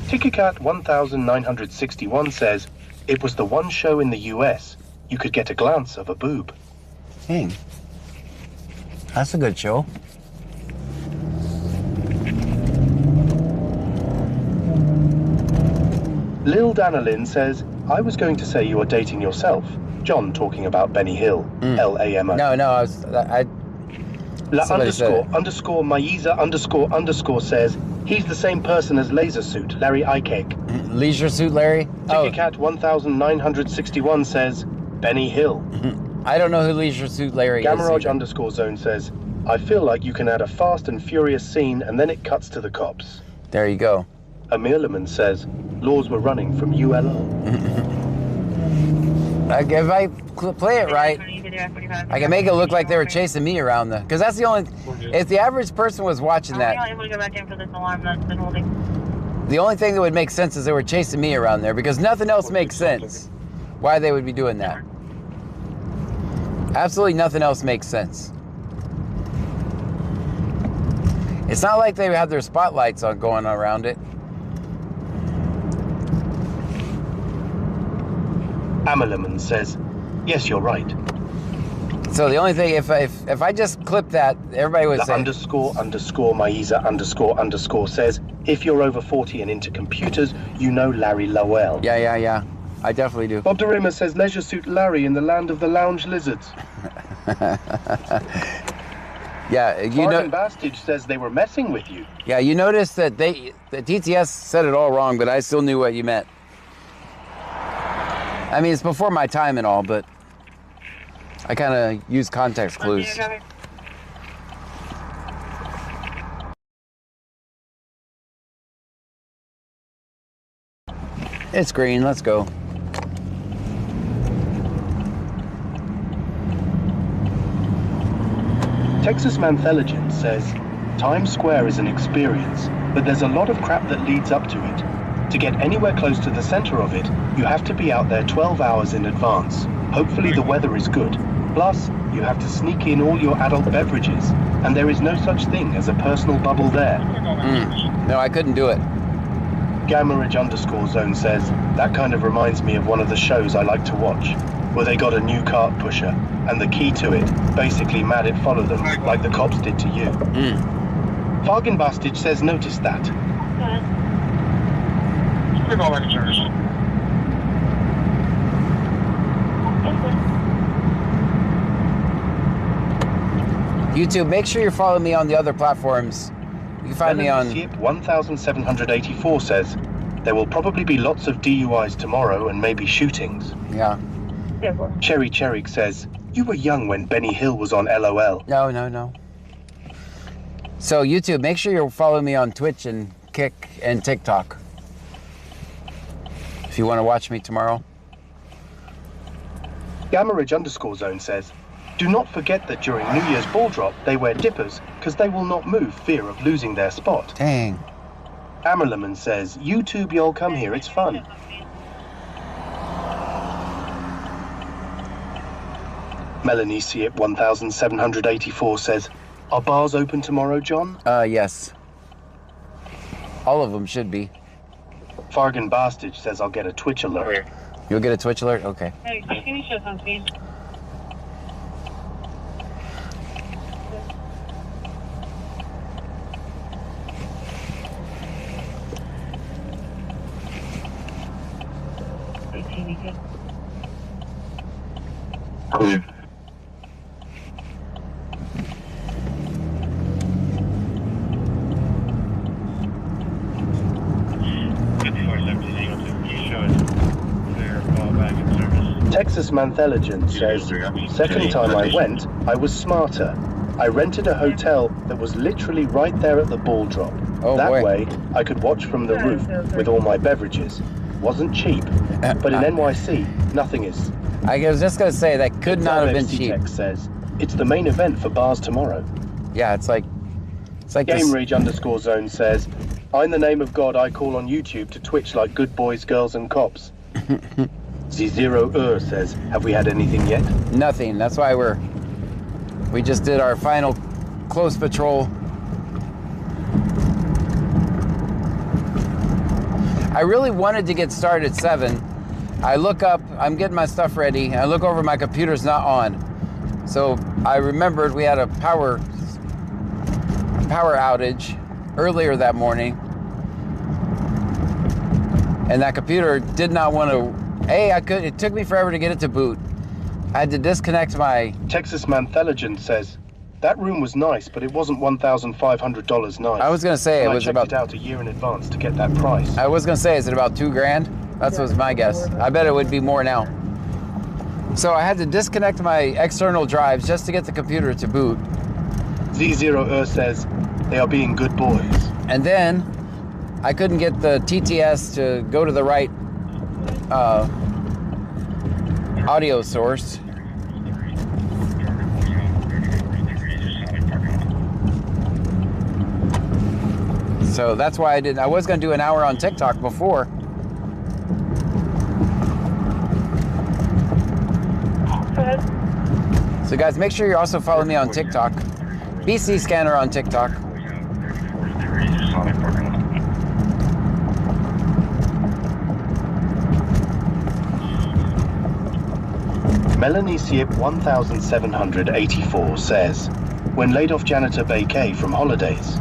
Tickycat 1961 says, it was the one show in the US you could get a glance of a boob. Dang. That's a good show. Lil Danilin says, I was going to say you are dating yourself. John talking about Benny Hill. L-A-M-O. No, La underscore Maiza _ says, he's the same person as Laser Suit, Larry Icake. Leisure Suit Larry? Tickycat 1961 says, Benny Hill. I don't know who Leisure Suit Larry is. Gamaraj_zone says, I feel like you can add a fast and furious scene and then it cuts to the cops. There you go. Amir Lemon says, laws were running from ULO. If I play it right, I can make it look like they were chasing me around because that's the only, if the average person was watching that, the only thing that would make sense is they were chasing me around there because nothing else makes sense why they would be doing that. Absolutely nothing else makes sense. It's not like they had their spotlights on going around it. Amerleman says, yes, you're right. So the only thing, if I just clip that, everybody would say... __ Maiza _ says, if you're over 40 and into computers, you know Larry Lowell. Yeah. I definitely do. Bob DeRima says, Leisure Suit Larry in the land of the lounge lizards. Yeah, you know... Bastage says they were messing with you. Yeah, you notice that the TTS said it all wrong, but I still knew what you meant. I mean, it's before my time and all, but I kind of use context clues. It's green, let's go. Texas Manthelogen says, Times Square is an experience, but there's a lot of crap that leads up to it. To get anywhere close to the center of it, you have to be out there 12 hours in advance. Hopefully the weather is good. Plus, you have to sneak in all your adult beverages, and there is no such thing as a personal bubble there. No, I couldn't do it. Gamaraj_zone says, that kind of reminds me of one of the shows I like to watch, where they got a new cart pusher, and the key to it basically made it follow them, like the cops did to you. Fargan Bastage says, notice that. YouTube, make sure you follow me on the other platforms. You can find me on... 1784 says, there will probably be lots of DUIs tomorrow and maybe shootings. Yeah. Cherry Cherrick says, you were young when Benny Hill was on LOL. No. So YouTube, make sure you follow me on Twitch and Kick and TikTok. If you want to watch me tomorrow. Gamma Ridge _zone says, do not forget that during New Year's ball drop, they wear dippers because they will not move fear of losing their spot. Dang. Amerleman says, YouTube, y'all come here, it's fun. Melanie Siep 1784 says, are bars open tomorrow, John? Yes. All of them should be. Fargan Bastage says, I'll get a Twitch alert. You'll get a Twitch alert? Okay. Hey, can you show something? Clear. Texas Mantheligen says, second time I went, I was smarter. I rented a hotel that was literally right there at the ball drop. That way, I could watch from the roof with all my beverages. Wasn't cheap, but in NYC, nothing is. I was just going to say, that could not have been cheap. Tex says, it's the main event for bars tomorrow. Yeah, it's like Game Rage _zone says, in the name of God, I call on YouTube to Twitch like good boys, girls, and cops. Z0 says, have we had anything yet? Nothing. That's why we just did our final close patrol. I really wanted to get started at 7. I look up, I'm getting my stuff ready, I look over, my computer's not on. So I remembered we had a power outage earlier that morning. And that computer did not want to, it took me forever to get it to boot. I had to disconnect my... Texas Mantheligen says, that room was nice, but it wasn't $1,500 nice. I was going to say it was about... I checked it out a year in advance to get that price. I was going to say, is it about $2,000? That was my guess. I bet it would be more now. So I had to disconnect my external drives just to get the computer to boot. Z0 says, they are being good boys. And then I couldn't get the TTS to go to the right audio source. So that's why I was going to do an hour on TikTok before. So guys, make sure you're also following me on TikTok. BC Scanner on TikTok. Melanie Siep 1784 says, when laid off janitor vacay from holidays.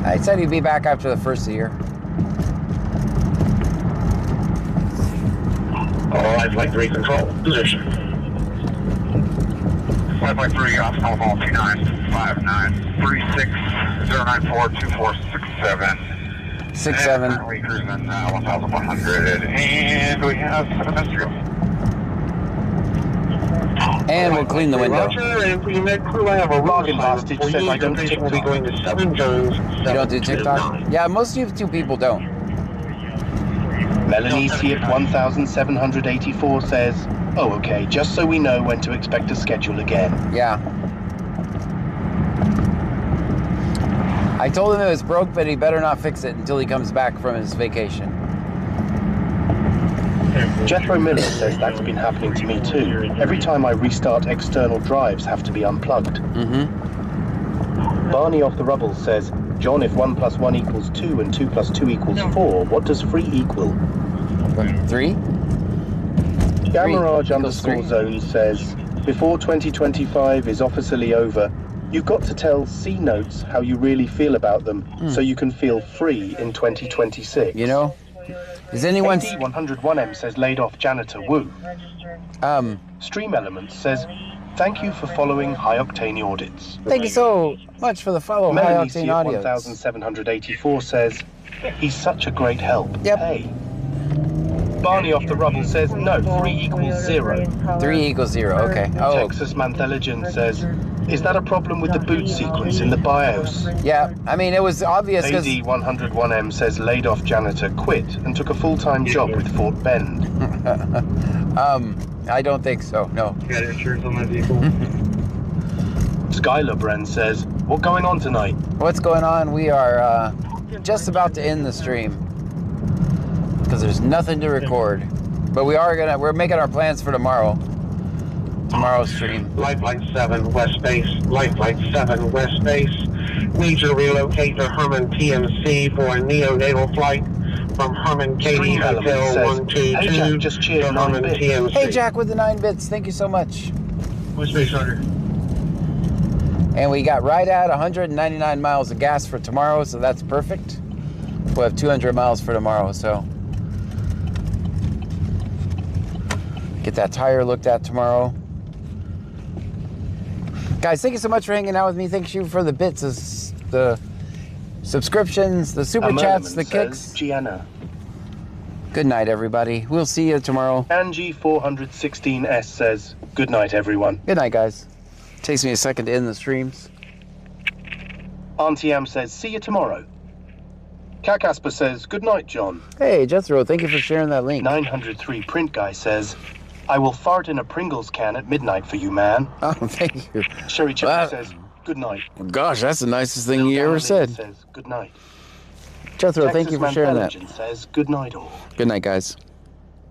I said he'd be back after the first year. Alright, Flight 3 control, position. Flight 3 off telephone 295936 0942467. 67. Currently cruising 1,100, and we have 7 minutes to go. And we'll clean the window. Roger, and for your next crew, I have a Bargain Bastage says I don't will be going to 7 zones. You don't do TikTok? Yeah, most of you people don't. Melanie Siep 1784 says, oh, okay, just so we know when to expect a schedule again. Yeah. I told him it was broke, but he better not fix it until he comes back from his vacation. Jethro Miller says that's been happening to me too. Every time I restart, external drives have to be unplugged. Barney Off the Rubble says, John, if 1 + 1 = 2 and 2 + 2 = 4, what does 3 equal? 3? Gamarage _zone says, before 2025 is officially over, you've got to tell C Notes how you really feel about them so you can feel free in 2026. You know? Is anyone... AD101M says laid off janitor, woo. Stream Elements says, thank you for following High Octane Audits. Thank you so much for the follow, High Octane Audio. 1784 says, he's such a great help. Yep. Hey. Barney Off the Rubble says, no, 3 = 0. 3 = 0, okay. Oh. Texas Mantheligen says, Is that a problem with the boot sequence in the BIOS? Yeah, I mean, it was obvious because... AD101M says laid off janitor quit and took a full-time job with Fort Bend. I don't think so, no. Got insurance on my vehicle. Skylar Bren says, what going on tonight? What's going on? We are just about to end the stream because there's nothing to record. But we're making our plans for tomorrow's stream. Lifeline 7 West Base, Lifeline 7 West Base. Need to relocate to Herman TMC for a neonatal flight from Herman Katie Hotel 122 hey Jack, just to cheered 9 Herman bits. TMC. Hey, Jack with the 9 bits. Thank you so much. West Base Hunter. And we got right at 199 miles of gas for tomorrow, so that's perfect. We'll have 200 miles for tomorrow, so get that tire looked at tomorrow. Guys, thank you so much for hanging out with me. Thank you for the bits, the subscriptions, the super chats, the kicks. Gianna. Good night, everybody. We'll see you tomorrow. Angie416S says, good night, everyone. Good night, guys. Takes me a second to end the streams. Auntie Am says, see you tomorrow. Kakasper says, good night, John. Hey, Jethro, thank you for sharing that link. 903 Print Guy says, I will fart in a Pringles can at midnight for you, man. Oh, thank you. Sherry Chipper says, good night. Gosh, that's the nicest thing you ever said. Says, good night. Jethro, thank you for sharing that. Says, good night, all. Good night, guys.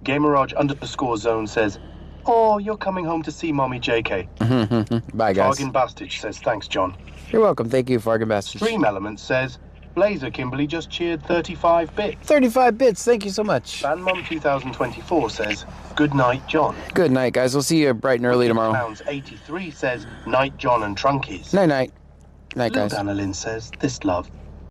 Gamerage_zone says, oh, you're coming home to see Mommy JK. Bye, guys. Fargan Bastage says, thanks, John. You're welcome. Thank you, Fargan Bastage. Stream Element says, Blazer Kimberly just cheered 35 bits. 35 bits. Thank you so much. Fanmom 2024 says, good night, John. Good night, guys. We'll see you bright and early tomorrow. Pounds 83 says, night, John and Trunkies. Night, night. Night, guys. Annalyn says, this love.